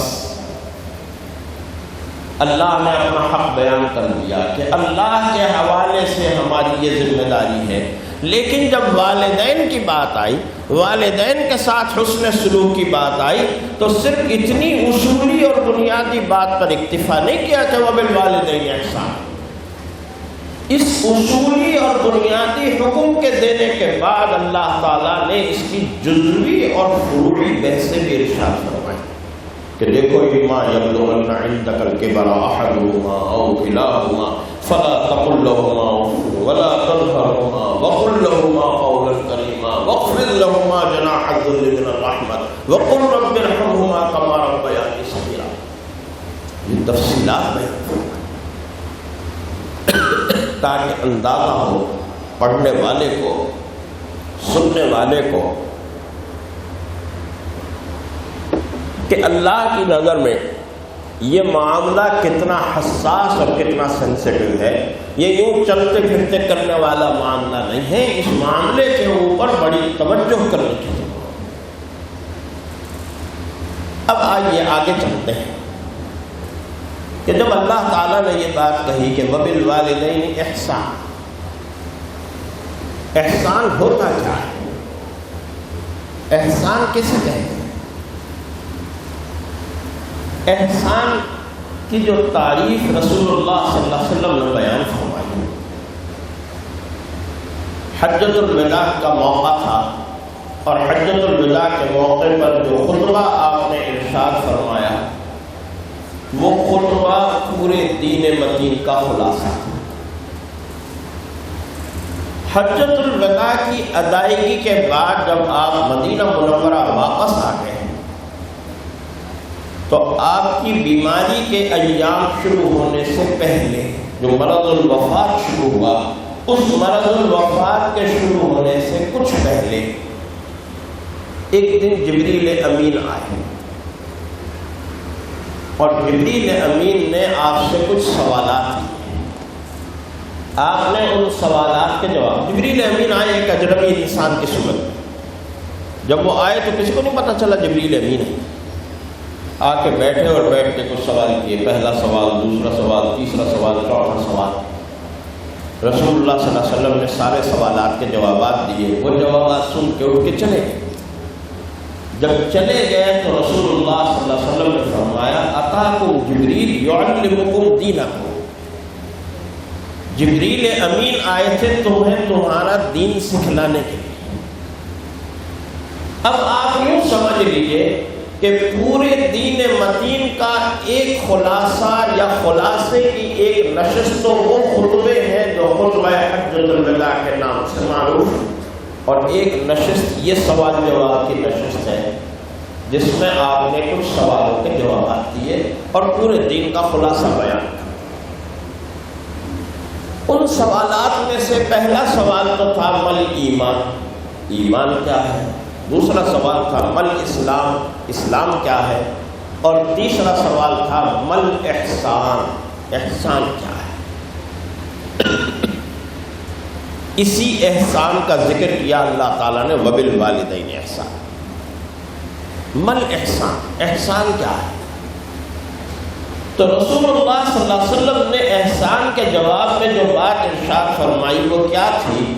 اللہ نے اپنا حق بیان کر دیا کہ اللہ کے حوالے سے ہماری یہ ذمہ داری ہے. لیکن جب والدین کی بات آئی, والدین کے ساتھ حسن سلوک کی بات آئی, تو صرف اتنی اصولی اور بنیادی بات پر اکتفا نہیں کیا کہ وَبِالْوَالِدَيْنِ إِحْسَانًا. اس اصولی اور بنیادی حکم کے دینے کے بعد اللہ تعالیٰ نے اس کی جزوی اور فروعی بحثیں بھی ارشاد فرمائی کہ دیکھو اِمَّا يَبْلُغَنَّ عِندَكَ الْكِبَرَ أَحَدُهُمَا أَوْ كِلَاهُمَا فَلَا تَقُل لَّهُمَا أُفٍّ وَلَا تَنْهَرْهُمَا وَقُل لَّهُمَا قَوْلًا كَرِيمًا وَاخْفِضْ لَهُمَا جَنَاحَ الذُّلِّ مِنَ الرَّحْمَةِ وَقُل رَّبِّ ارْحَمْهُمَا كَمَا رَبَّيَانِي صَغِيرًا. یہ تفصیلات میں تاکہ اندازہ ہو پڑھنے والے کو, سننے والے کو کہ اللہ کی نظر میں یہ معاملہ کتنا حساس اور کتنا سینسیٹیو ہے. یہ یوں چلتے پھرتے کرنے والا معاملہ نہیں ہے, اس معاملے کے اوپر بڑی توجہ کرنی چاہیے. اب آئیے آگے چلتے ہیں کہ جب اللہ تعالیٰ نے یہ بات کہی کہ وَبِالْوَالِدَيْنِ إِحْسَانًا, احسان ہوتا کیا ہے, احسان کسے کہتے ہیں؟ احسان کی جو تعریف رسول اللہ صلی اللہ علیہ وسلم نے بیان فرمائی, حجۃ الوداع کا موقع تھا اور حجۃ الوداع کے موقع پر جو خطبہ آپ نے ارشاد فرمایا وہ خطبہ پورے دین متین کا خلاصہ تھا. حجۃ الوداع کی ادائیگی کے بعد جب آپ مدینہ منورہ واپس آ گئے تو آپ کی بیماری کے ایام شروع ہونے سے پہلے جو مرض الوفات شروع ہوا, اس مرض الوفات کے شروع ہونے سے کچھ پہلے ایک دن جبریل امین آئے اور جبریل امین نے آپ سے کچھ سوالات کیے. آپ نے ان سوالات کے جواب, جبریل امین آئے ایک اجنبی انسان کی صورت. جب وہ آئے تو کسی کو نہیں پتا چلا جبریل امین ہے. آ کے بیٹھے اور بیٹھ کے کچھ سوال کیے, پہلا سوال, دوسرا سوال, تیسرا سوال, چوتھا سوال. رسول اللہ صلی اللہ علیہ وسلم نے سارے سوالات کے جوابات دیے. وہ جوابات سن کے اٹھ کے چلے گئے. جب چلے گئے تو رسول اللہ صلی اللہ علیہ وسلم نے فرمایا اتاکم جبریل یعلمکم دینکم, جبریل امین آئے تھے تمہیں تمہارا دین سکھلانے کے لیے. اب آپ یوں سمجھ لیجئے کہ پورے دین متین کا ایک خلاصہ یا خلاصے کی ایک نشست وہ خطبے ہیں جو خطبہ حجۃ الوداع کے نام سے معروف, اور ایک نشست یہ سوال جواب کی نشست ہے جس میں آپ نے کچھ سوالوں کے جوابات دیے اور پورے دین کا خلاصہ بیان کیا. ان سوالات میں سے پہلا سوال تو تھا مل ایمان, ایمان کیا ہے. دوسرا سوال تھا مل اسلام, اسلام کیا ہے. اور تیسرا سوال تھا مل احسان, احسان کیا ہے؟ اسی احسان کا ذکر کیا اللہ تعالیٰ نے وبالوالدین احسان. مل احسان، احسان کیا ہے؟ تو رسول اللہ صلی اللہ علیہ وسلم نے احسان کے جواب میں جو بات ارشاد فرمائی وہ کیا تھی؟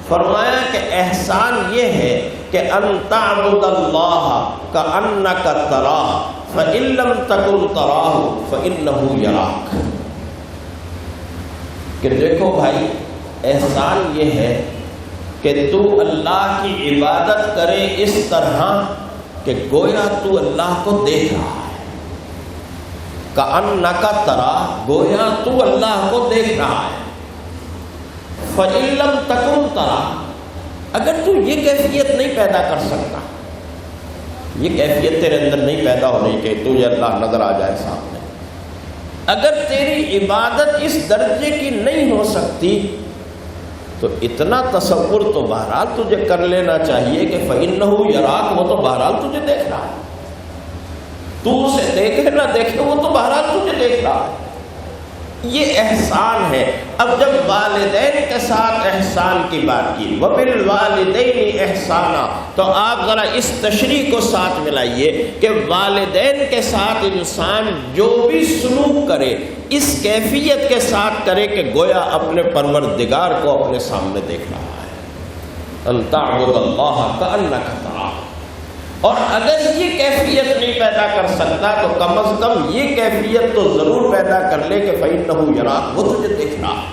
فرمایا کہ احسان یہ ہے کہ ان تعبد اللہ کأنک تراہ فإن لم تکن تراہ فإنہ یراک. کہ دیکھو بھائی، احسان یہ ہے کہ تو اللہ کی عبادت کرے اس طرح کہ گویا تو اللہ کو دیکھ رہا ہے. کأنک تراہ، گویا تو اللہ کو دیکھ رہا ہے. فإن لم تکن تراہ، اگر تو یہ کیفیت نہیں پیدا کر سکتا، یہ کیفیت تیرے اندر نہیں پیدا ہونی کہ تجھے اللہ نظر آ جائے سامنے، اگر تیری عبادت اس درجے کی نہیں ہو سکتی تو اتنا تصور تو بہرحال تجھے کر لینا چاہیے کہ فإنہ یراک، وہ تو بہرحال تجھے دیکھ رہا ہے. تو اسے دیکھے نہ دیکھے وہ تو بہرحال تجھے دیکھ رہا ہے. یہ احسان ہے. اب جب والدین کے ساتھ احسان کی بات کی وبالوالدین احسانا، تو آپ ذرا اس تشریح کو ساتھ ملائیے کہ والدین کے ساتھ انسان جو بھی سلوک کرے اس کیفیت کے ساتھ کرے کہ گویا اپنے پروردگار کو اپنے سامنے دیکھ رہا ہے. ان تعبد اللہ کأنک تراہ. اور اگر یہ کیفیت نہیں پیدا کر سکتا تو کم از کم یہ کیفیت تو ضرور پیدا کر لے کہ فإنہ یراک، وہ تجھے دیکھ رہا ہے.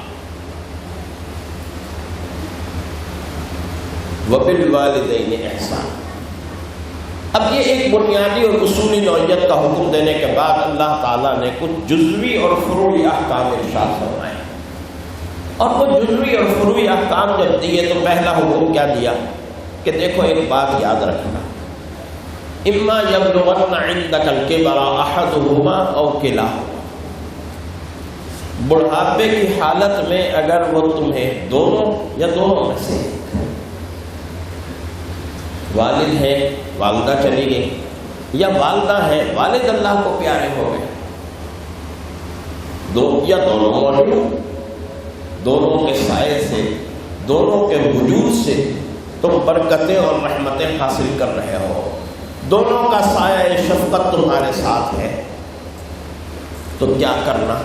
وبالوالدین احسان. اب یہ ایک بنیادی اور اصولی نوعیت کا حکم دینے کے بعد اللہ تعالیٰ نے کچھ جزوی اور فروعی احکام ارشاد فرمائے. اور وہ جزوی اور فروعی احکام جب دیے تو پہلا حکم کیا دیا کہ دیکھو ایک بات یاد رکھنا، اما یبلغن عندک الکبر احدہما او کلاہما. بڑھاپے کی حالت میں اگر وہ تمہیں دونوں یا دونوں میں سے، والد ہیں والدہ چلی گئی، یا والدہ ہیں والد اللہ کو پیارے ہو گئے، یا دونوں موجود، دونوں کے سائے سے، دونوں کے وجود سے تم برکتیں اور رحمتیں حاصل کر رہے ہو، دونوں کا سایہ شفقت تمہارے ساتھ ہے، تو کیا کرنا؟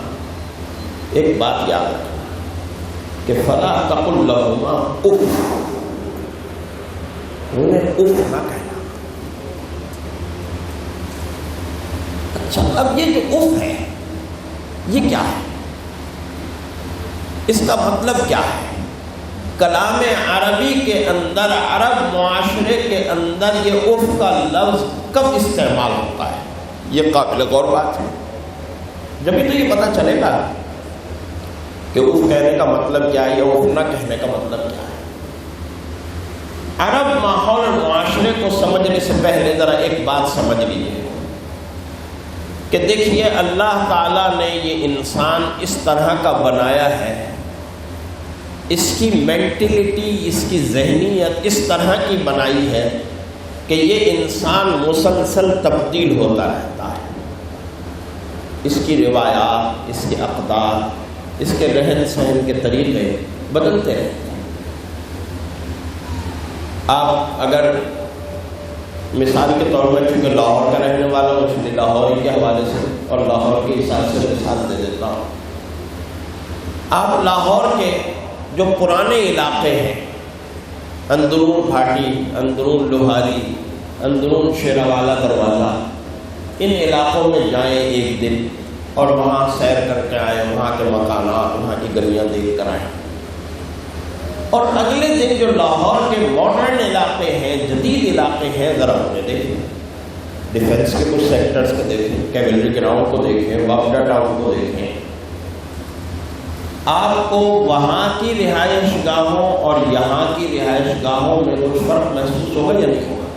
ایک بات یاد رکھنا کہ فلا تقل لہما اف، انہیں اف نہ کہنا. اچھا، اب یہ جو اف ہے یہ کیا ہے؟ اس کا مطلب کیا ہے؟ کلام عربی کے اندر، عرب معاشرے کے اندر یہ اف کا لفظ کب استعمال ہوتا ہے؟ یہ قابل غور بات ہے. جبھی تو یہ پتہ چلے گا کہ اف کہنے کا مطلب کیا ہے یا اف نہ کہنے کا مطلب کیا ہے. عرب ماحول اور معاشرے کو سمجھنے سے پہلے ذرا ایک بات سمجھ لیجیے کہ دیکھیے اللہ تعالیٰ نے یہ انسان اس طرح کا بنایا ہے، اس کی مینٹلٹی، اس کی ذہنیت اس طرح کی بنائی ہے کہ یہ انسان مسلسل تبدیل ہوتا رہتا ہے. اس کی روایات، اس کے اقدار، اس کے رہن سہن کے طریقے بدلتے رہتے ہیں. آپ اگر مثال کے طور پر، چونکہ لاہور کا رہنے والا ہوں اس لیے لاہوری کے حوالے سے اور لاہور کے حساب سے مثال دے دیتا ہوں. آپ لاہور کے جو پرانے علاقے ہیں، اندرون بھاٹی، اندرون لوہاری، اندرون شیراوالا دروازہ، ان علاقوں میں جائیں ایک دن اور وہاں سیر کر کے آئیں، وہاں کے مکانات، وہاں کی گلیاں دیکھ کر آئیں. اور اگلے دن جو لاہور کے ماڈرن علاقے ہیں، جدید علاقے ہیں، ذرا انہیں دیکھیں. ڈیفینس کے کچھ سیکٹرز کو دیکھیں، کیولری گراؤنڈ کو دیکھیں، وابڈا ٹاؤن کو دیکھیں. آپ کو وہاں کی رہائش گاہوں اور یہاں کی رہائش گاہوں میں کچھ فرق محسوس ہوگا یا نہیں ہوگا؟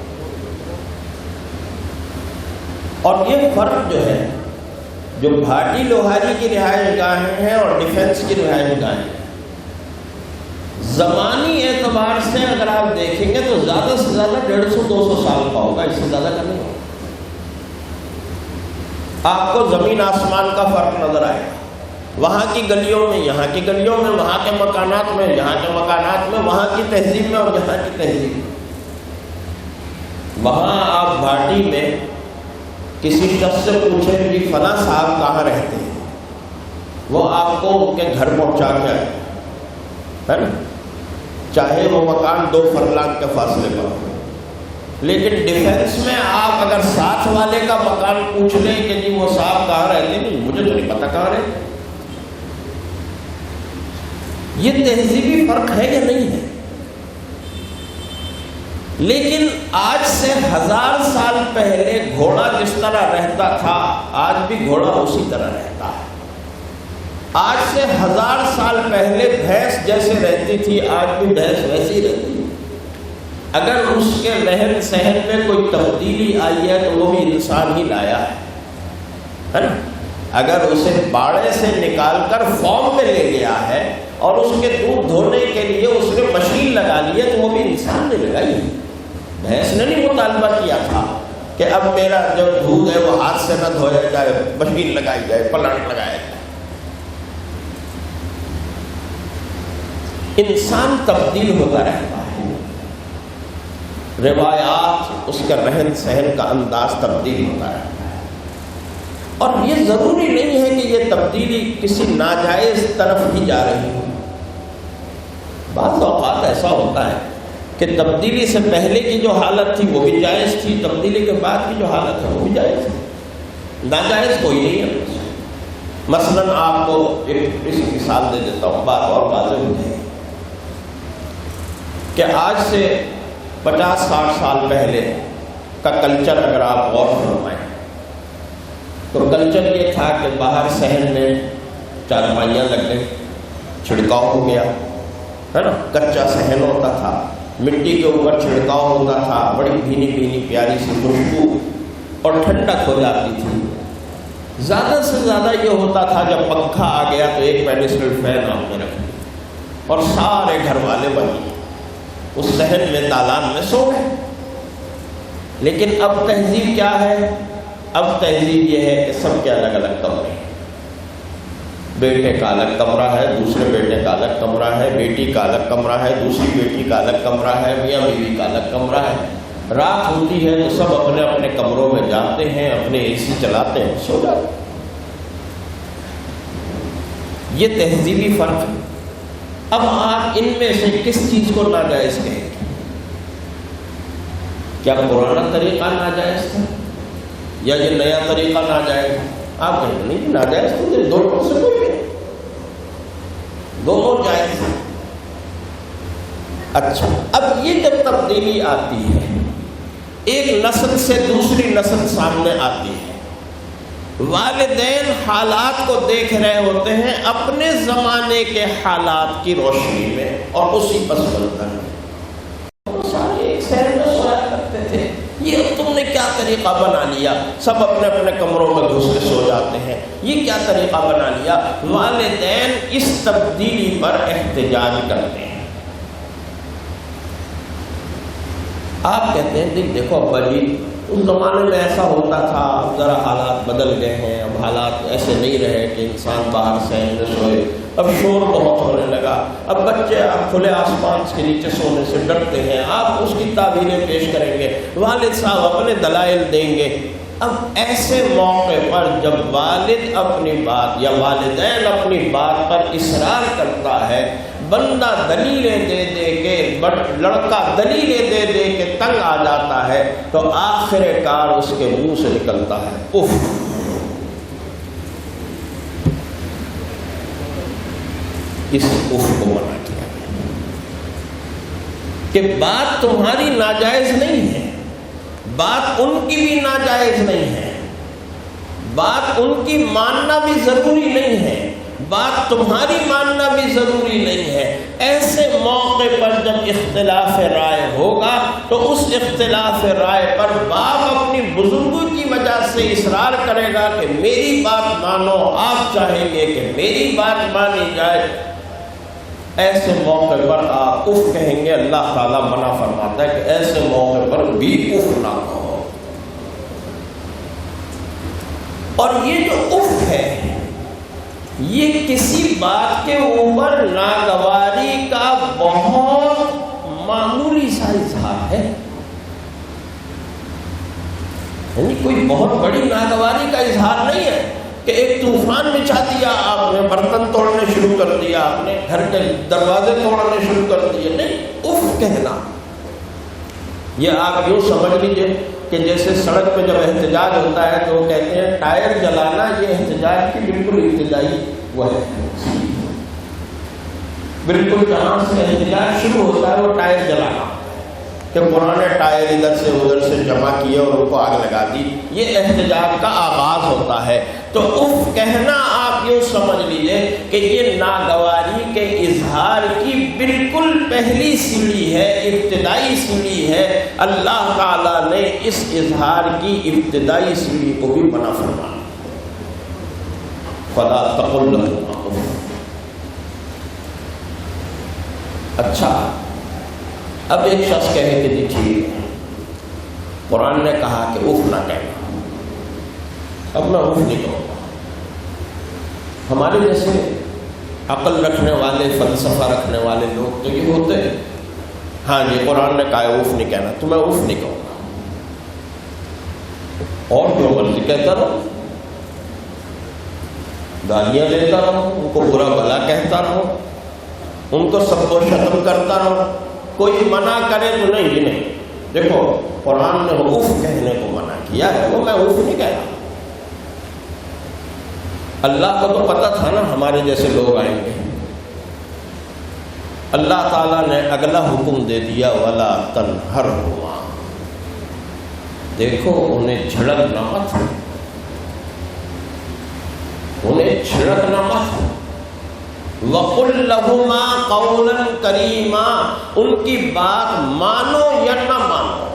اور یہ فرق جو ہے، جو بھاٹی لوہاری کی رہائش گاہیں ہیں اور ڈیفینس کی رہائش گاہیں، زمانی اعتبار سے اگر آپ دیکھیں گے تو زیادہ سے زیادہ 150-200 سال کا ہوگا، اس سے زیادہ کا نہیں ہوگا. آپ کو زمین آسمان کا فرق نظر آئے گا. وہاں کی گلیوں میں، یہاں کی گلیوں میں، وہاں کے مکانات میں، یہاں کے مکانات میں، وہاں کی تہذیب میں اور یہاں کی تہذیب میں۔ وہاں آپ بھاٹی میں کسی شخص سے پوچھیں کہ فلاں صاحب کہاں رہتے ہیں، وہ آپ کو ان کے گھر پہنچا کے آئے، ہے نا، چاہے وہ مکان 2 فرلانگ کے فاصلے پر ہو۔ لیکن ڈیفینس میں آپ اگر ساتھ والے کا مکان پوچھ لیں کہ جی وہ صاحب کہاں رہتے ہیں، نہیں مجھے تو نہیں پتا کہاں رہتے۔ یہ تہذیبی فرق ہے یا نہیں ہے؟ لیکن آج سے 1000 سال پہلے گھوڑا جس طرح رہتا تھا آج بھی گھوڑا اسی طرح رہتا ہے۔ آج سے 1000 سال پہلے بھینس جیسے رہتی تھی آج بھی بھینس ویسی رہتی ہے۔ اگر اس کے رہن سہن میں کوئی تبدیلی آئی ہے تو وہ بھی انسان ہی لایا ہے نا۔ اگر اسے باڑے سے نکال کر فارم میں لے گیا ہے اور اس کے دودھ دھونے کے لیے اس نے مشین لگا لی ہے تو وہ بھی انسان نے لگائی ہے۔ بھینس نے نہیں مطالبہ کیا تھا کہ اب میرا جو دودھ ہے وہ ہاتھ سے نہ دھویا جائے، مشین لگائی جائے، پلانٹ لگایا جائے۔ انسان تبدیل ہوتا رہتا ہے، روایات، اس کا رہن سہن کا انداز تبدیل ہوتا رہتا ہے، اور یہ ضروری نہیں ہے کہ یہ تبدیلی کسی ناجائز طرف ہی جا رہی ہو۔ بعض اوقات ایسا ہوتا ہے کہ تبدیلی سے پہلے کی جو حالت تھی وہ بھی جائز تھی، تبدیلی کے بعد کی جو حالت ہے وہ بھی جائز تھی، ناجائز کوئی نہیں ہے۔ مثلاً آپ کو ایک مثال دے دیتا ہوں، بات اور واضح ہو جائے کہ آج سے 50-60 سال پہلے کا کلچر اگر آپ غور فرمائیں تو کلچر یہ تھا کہ باہر صحن میں چارپائیاں لگ گئی، چھڑکاؤ ہو گیا، ہے نا، کچا صحن ہوتا تھا، مٹی کے اوپر چھڑکاؤ ہوتا تھا، بڑی بھینی بھینی پیاری سی خوشبو اور ٹھنڈک ہو جاتی تھی۔ زیادہ سے زیادہ یہ ہوتا تھا جب پنکھا آ گیا تو ایک پینسل فین آپ نے رکھ دیا اور سارے گھر والے بنی اس صحن میں دالان میں سو گئے۔ لیکن اب تہذیب کیا ہے؟ اب تہذیب یہ ہے کہ سب کے الگ الگ کمرے ہیں، بیٹے کا الگ کمرہ ہے، دوسرے بیٹے کا الگ کمرہ ہے، بیٹی کا الگ کمرہ ہے، دوسری بیٹی کا الگ کمرہ ہے، میاں بیوی کا الگ کمرہ ہے۔ رات ہوتی ہے تو سب اپنے اپنے کمروں میں جاتے ہیں، اپنے اے سی چلاتے ہیں، سو جاتے ہیں۔ یہ تہذیبی فرق ہے۔ اب آپ ان میں سے کس چیز کو ناجائز کہیں گے؟ کیا پرانا طریقہ ناجائز تھا یا یہ نیا طریقہ ناجائز ہے؟ آپ کہیں گے نہیں ناجائز تو دونوں سے کوئی نہیں، دونوں جائز ہیں۔ اچھا، اب یہ جب تبدیلی آتی ہے، ایک نسل سے دوسری نسل سامنے آتی ہے، والدین حالات کو دیکھ رہے ہوتے ہیں اپنے زمانے کے حالات کی روشنی میں اور اسی پس منظر میں۔ سارے ایک شہر میں سویا کرتے تھے، یہ تم نے کیا طریقہ بنا لیا؟ سب اپنے اپنے کمروں میں گھس کے سو جاتے ہیں، یہ کیا طریقہ بنا لیا؟ والدین اس تبدیلی پر احتجاج کرتے ہیں۔ آپ کہتے ہیں دیکھو ابا جی اس زمانے میں ایسا ہوتا تھا، اب ذرا حالات بدل گئے ہیں، اب حالات ایسے نہیں رہے کہ انسان باہر صحن میں سوئے، اب شور بہت ہونے لگا، اب بچے اب کھلے آسمان کے نیچے سونے سے ڈرتے ہیں، آپ اس کی تعبیریں پیش کریں گے، والد صاحب اپنے دلائل دیں گے۔ اب ایسے موقع پر جب والد اپنی بات یا والدین اپنی بات پر اصرار کرتا ہے، بندہ دلیلیں دے دے کے، لڑکا دلیلیں دے دے کے تنگ آ جاتا ہے، تو آخر کار اس کے منہ سے نکلتا ہے اف۔ اس اف کو منع کیا کہ بات تمہاری ناجائز نہیں ہے، بات ان کی بھی ناجائز نہیں ہے، بات ان کی ماننا بھی ضروری نہیں ہے، بات تمہاری ماننا بھی ضروری نہیں ہے۔ ایسے موقع پر جب اختلاف رائے ہوگا تو اس اختلاف رائے پر باپ اپنی بزرگوں کی وجہ سے اصرار کرے گا کہ میری بات مانو، آپ چاہیں گے کہ میری بات مانی جائے۔ ایسے موقع پر آپ اف کہیں گے، اللہ تعالیٰ منع فرماتا ہے کہ ایسے موقع پر بھی اف نہ کہو۔ اور یہ جو اف ہے یہ کسی بات کے اوپر ناگواری کا بہت معمولی سا اظہار ہے، یعنی کوئی بہت بڑی ناگواری کا اظہار نہیں ہے کہ ایک طوفان مچا دیا آپ نے، برتن توڑنے شروع کر دیا آپ نے، گھر کے دروازے توڑنے شروع کر دیے، نہیں، اف کہنا۔ یہ آپ یوں سمجھ لیجیے کہ جیسے سڑک پہ جب احتجاج ہوتا ہے تو وہ کہتے ہیں ٹائر جلانا، یہ احتجاج کی بالکل ابتدائی وہ ہے، بالکل جہاں سے احتجاج شروع ہوتا ہے وہ ٹائر جلانا، کہ پرانے ٹائر ادھر سے ادھر سے جمع کیے اور ان کو آگ لگا دی، یہ احتجاج کا آغاز ہوتا ہے۔ تو اف کہنا آپ یوں سمجھ لیجئے کہ یہ ناگواری کے اظہار کی بالکل پہلی سیڑھی ہے، ابتدائی سیڑھی ہے۔ اللہ تعالیٰ نے اس اظہار کی ابتدائی سیڑھی کو بھی بنا فرمایا، فلا تقل لهما اف۔ اچھا، اب ایک شخص کہے کہ جی ٹھیک، قرآن نے کہا کہ اف نہ کہنا، اب میں اف نہیں کہوں گا۔ ہمارے جیسے عقل رکھنے والے، فلسفہ رکھنے والے لوگ تو یہ ہوتے ہیں، ہاں جی قرآن نے کہا اف نہیں کہنا تو میں اف نہیں کہوں گا، اور جو مرضی کہتا رہو، گالیاں لیتا رہو، ان کو برا بھلا کہتا رہو، ان کو سب کو شتم کرتا رہو، کوئی منع کرے تو نہیں جی نہیں، دیکھو قرآن نے اف کہنے کو منع کیا ہے، وہ میں اف نہیں کہہ رہا۔ اللہ کو تو پتہ تھا نا ہمارے جیسے لوگ آئیں گے، اللہ تعالیٰ نے اگلا حکم دے دیا وَلَا تَنْهَرْهُمَا، دیکھو انہیں جھڑکنا مت، انہیں جھڑکنا مت۔ وَقُلْ لَهُمَا قَوْلًا كَرِيمًا، ان کی بات مانو یا نہ مانو،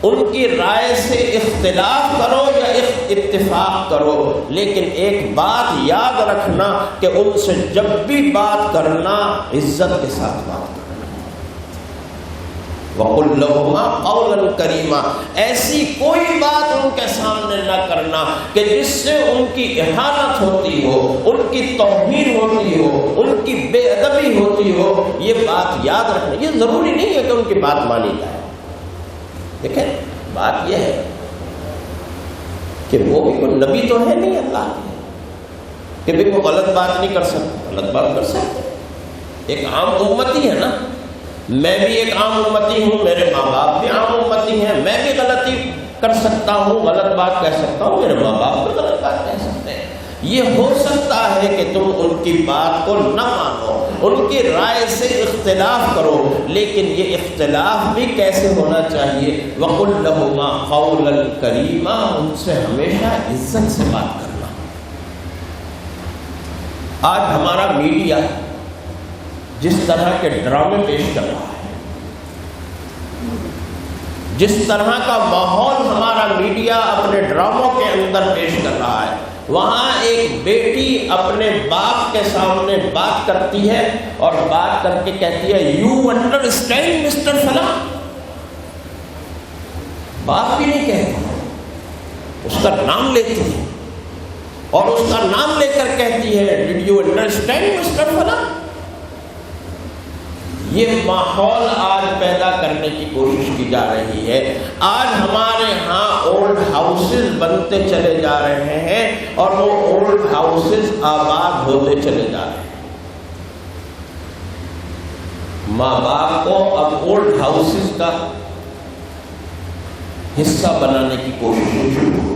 ان کی رائے سے اختلاف کرو یا اتفاق کرو، لیکن ایک بات یاد رکھنا کہ ان سے جب بھی بات کرنا عزت کے ساتھ بات کرنا۔ وَقُلْ لَهُمَا قَوْلًا كَرِيمًا، ایسی کوئی بات ان کے سامنے نہ کرنا کہ جس سے ان کی اہانت ہوتی ہو، ان کی توہین ہوتی ہو، ان کی بے ادبی ہوتی ہو، یہ بات یاد رکھنا۔ یہ ضروری نہیں ہے کہ ان کی بات مانی جائے، دیکھیں بات یہ ہے کہ وہ بھی کوئی نبی تو ہے نہیں اللہ کے کہ بھی وہ غلط بات نہیں کر سکتے، غلط بات کر سکتے، ایک عام امتی ہے نا، میں بھی ایک عام امتی ہوں، میرے ماں باپ بھی عام امتی ہیں، میں بھی غلطی کر سکتا ہوں، غلط بات کہہ سکتا ہوں، میرے ماں باپ بھی غلط بات کہہ سکتے ہیں۔ یہ ہو سکتا ہے کہ تم ان کی بات کو نہ مانو، ان کی رائے سے اختلاف کرو، لیکن یہ اختلاف بھی کیسے ہونا چاہیے؟ وَقُلْ لَهُمَا قَوْلًا كَرِيمًا، ان سے ہمیشہ عزت سے بات کرنا۔ آج ہمارا میڈیا جس طرح کے ڈرامے پیش کر رہا ہے، جس طرح کا ماحول ہمارا میڈیا اپنے ڈراموں کے اندر پیش کر رہا ہے، وہاں ایک بیٹی اپنے باپ کے سامنے بات کرتی ہے اور بات کر کے کہتی ہے یو انڈرسٹینڈ مسٹر فلاں، باپ بھی نہیں کہتی، اس کا نام لیتی ہے اور اس کا نام لے کر کہتی ہے ڈڈ یو انڈرسٹینڈ مسٹر فلاں۔ یہ ماحول آج پیدا کرنے کی کوشش کی جا رہی ہے۔ آج ہمارے ہاں اولڈ ہاؤسز بنتے چلے جا رہے ہیں اور وہ اولڈ ہاؤسز آباد ہوتے چلے جا رہے ہیں۔ ماں باپ کو اب اولڈ ہاؤسز کا حصہ بنانے کی کوشش شروع ہو،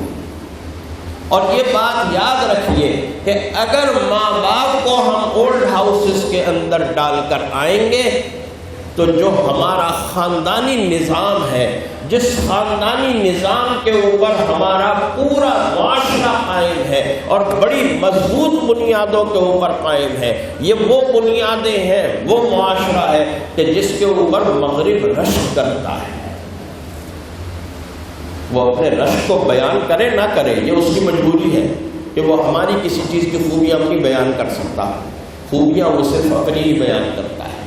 اور یہ بات یاد رکھیے کہ اگر ماں باپ کو ہم اولڈ ہاؤسز کے اندر ڈال کر آئیں گے تو جو ہمارا خاندانی نظام ہے، جس خاندانی نظام کے اوپر ہمارا پورا معاشرہ قائم ہے اور بڑی مضبوط بنیادوں کے اوپر قائم ہے، یہ وہ بنیادیں ہیں، وہ معاشرہ ہے کہ جس کے اوپر مغرب رشک کرتا ہے۔ وہ اپنے رشک کو بیان کرے نہ کرے، یہ اس کی مجبوری ہے کہ وہ ہماری کسی چیز کی خوبیاں نہیں بیان کر سکتا، خوبیاں وہ صرف اپنی ہی بیان کرتا ہے،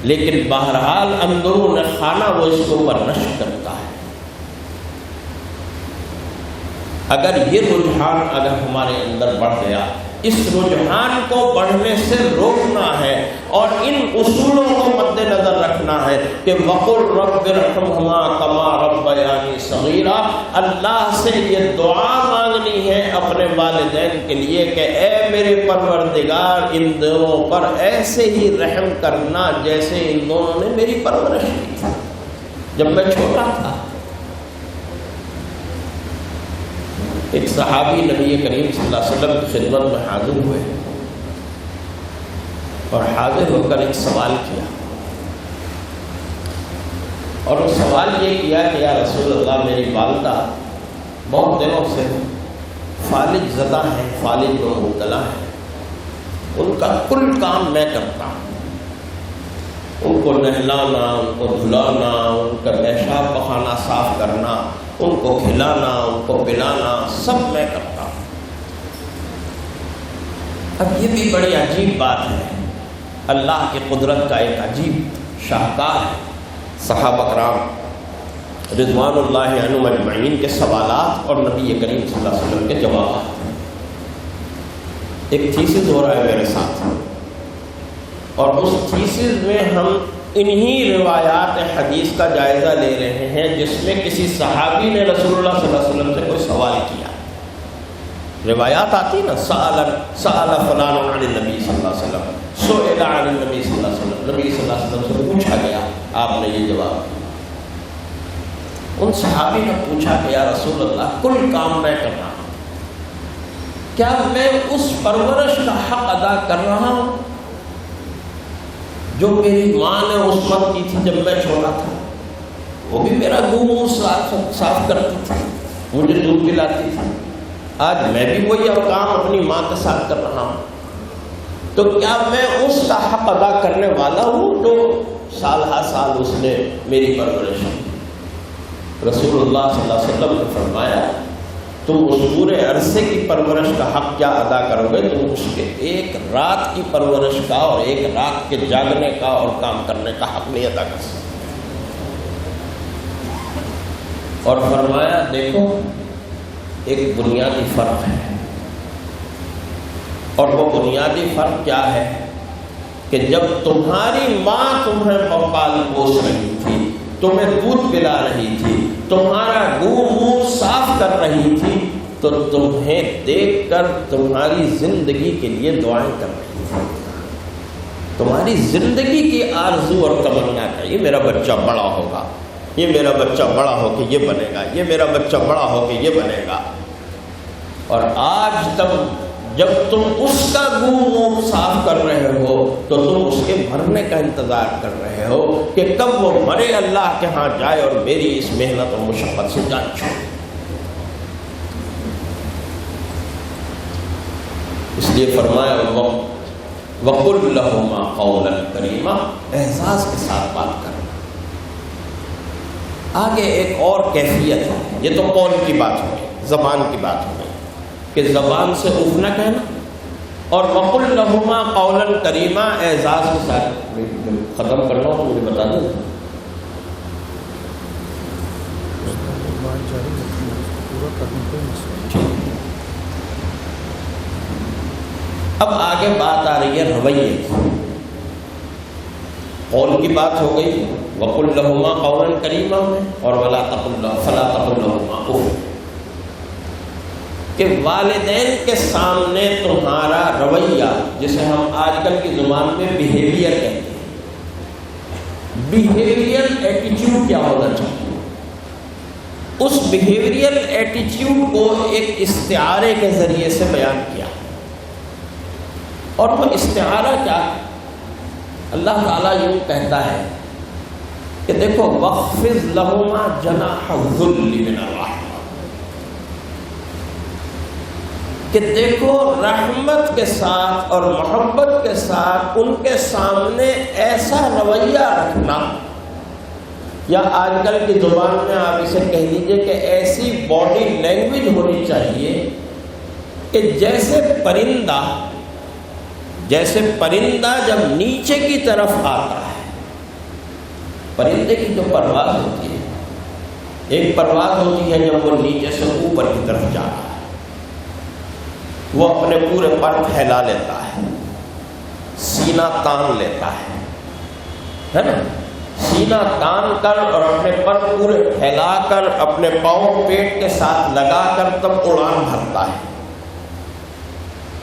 لیکن بہرحال اندرون خانہ وہ اس کے اوپر رشک کرتا ہے۔ اگر یہ رجحان اگر ہمارے اندر بڑھ گیا، اس رجحان کو بڑھنے سے روکنا ہے اور ان اصولوں کو مد نظر رکھنا ہے کہ وَقُلْ رَبِّ ارْحَمْهُمَا كَمَا رَبَّيَانِي صَغِيرًا، اللہ سے یہ دعا مانگنی ہے اپنے والدین کے لیے کہ اے میرے پروردگار ان دونوں پر ایسے ہی رحم کرنا جیسے ان دونوں نے میری پرورش کی تھی جب میں چھوٹا تھا۔ ایک صحابی نبی کریم صلی اللہ علیہ وسلم کی خدمت میں حاضر ہوئے اور حاضر ہو کر ایک سوال کیا، اور وہ سوال یہ کیا کہ یا رسول اللہ، میری والدہ بہت دنوں سے فالج زدہ ہیں، فالج میں مبتلا ہیں، ان کا کل کام میں کرتا ہوں، ان کو نہلانا، ان کو دھلانا، ان کا پیشاب پخانا صاف کرنا، ان کو کھلانا، ان کو پلانا، سب میں کرتا ہوں۔ اب یہ بھی بڑی عجیب بات ہے، اللہ کی قدرت کا ایک عجیب شاہکار ہے۔ صحابہ کرام رضوان اللہ عنہم اجمعین کے سوالات اور نبی کریم صلی اللہ علیہ وسلم کے جوابات۔ ایک تھیسس ہو رہا ہے میرے ساتھ، اور اس تھیسس میں ہم انہی روایات حدیث کا جائزہ لے رہے ہیں جس میں کسی صحابی نے رسول اللہ صلی اللہ علیہ وسلم سے کوئی سوال کیا۔ روایات آتی نا، سأل فلان عن النبی صلی اللہ علیہ وسلم، سئل عن النبی صلی اللہ علیہ وسلم، نبی صلی اللہ علیہ وسلم سے پوچھا گیا، آپ نے یہ جواب دیا۔ ان صحابی نے پوچھا کہ یا رسول اللہ، کل کام میں کر رہا ہوں، کیا میں اس پرورش کا حق ادا کر رہا ہوں جو میری ماں نے اس وقت کی تھی جب میں چھوٹا تھا؟ وہ بھی میرا منہ صاف کرتی تھی، مجھے دودھ پلاتی تھی، آج میں بھی وہی کام اپنی ماں کے ساتھ کر رہا ہوں، تو کیا میں اس کا حق ادا کرنے والا ہوں جو سال ہر سال اس نے میری پرورش کی؟ رسول اللہ صلی اللہ علیہ وسلم نے فرمایا، تم اس پورے عرصے کی پرورش کا حق کیا ادا کرو گے؟ تم اس کے ایک رات کی پرورش کا اور ایک رات کے جاگنے کا اور کام کرنے کا حق نہیں ادا کر سکتے۔ اور فرمایا دیکھو، ایک بنیادی فرق ہے، اور وہ بنیادی فرق کیا ہے کہ جب تمہاری ماں تمہیں پال پوس رہی تھی، تمہیں دودھ پلا رہی تھی، تمہارا منہ صاف کر رہی تھی، تو تمہیں دیکھ کر تمہاری زندگی کے لیے دعائیں کر رہی تھی، تمہاری زندگی کی آرزو اور تمنا کا، یہ میرا بچہ بڑا ہوگا، یہ میرا بچہ بڑا ہو کے یہ بنے گا، یہ میرا بچہ بڑا ہو کے یہ بنے گا۔ اور آج تک جب تم اس کا منہ صاف کر رہے ہو تو تم اس کے مرنے کا انتظار کر رہے ہو کہ کب وہ مرے، اللہ کے ہاں جائے اور میری اس محنت اور مشقت سے جان چھوڑے۔ اس لیے فرمایا وَقُلْ لَهُمَا قَوْلًا كَرِيمًا، اعزاز کے ساتھ بات کرنا۔ آگے ایک اور کیفیت ہے، یہ تو قول کی بات ہوئی، زبان کی بات ہوئی کہ زبان سے اف نہ کہنا، اور وَقُلْ لَهُمَا قَوْلًا كَرِيمًا اعزاز کے ساتھ۔ ختم کرنا ہو تو مجھے بتا دیں۔ اب آگے بات آ رہی ہے رویے کی۔ قول کی بات ہو گئی وَقُلْ لَهُمَا قَوْلًا كَرِيمًا میں، اور فَلَا تَقُلْ لَهُمَا اُف، کہ والدین کے سامنے تمہارا رویہ، جسے ہم آج کل کی زبان میں بیہیویئر کہتے ہیں، بیہیویئر ایٹیچیوڈ کیا ہونا چاہیے؟ اس بیہیویئر ایٹیچیوڈ کو ایک استعارے کے ذریعے سے بیان کیا، اور وہ استعارہ کیا؟ اللہ تعالیٰ یوں کہتا ہے کہ دیکھو وَخْفِضْ لَهُمَا جَنَاحَ الذُّلِّ مِنَ الرَّحْمَةِ، کہ دیکھو رحمت کے ساتھ اور محبت کے ساتھ ان کے سامنے ایسا رویہ رکھنا، یا آج کل کی زبان میں آپ اسے کہہ دیجئے کہ ایسی باڈی لینگویج ہونی چاہیے کہ جیسے پرندہ جب نیچے کی طرف آتا ہے، پرندے کی جو پرواز ہوتی ہے، ایک پرواز ہوتی ہے جب وہ نیچے سے اوپر کی طرف جا رہا ہے، وہ اپنے پورے پر پھیلا لیتا ہے، سینہ تان لیتا ہے نا، سینہ تان کر اور اپنے پر پورے پھیلا کر اپنے پاؤں پیٹ کے ساتھ لگا کر تب اڑان بھرتا ہے۔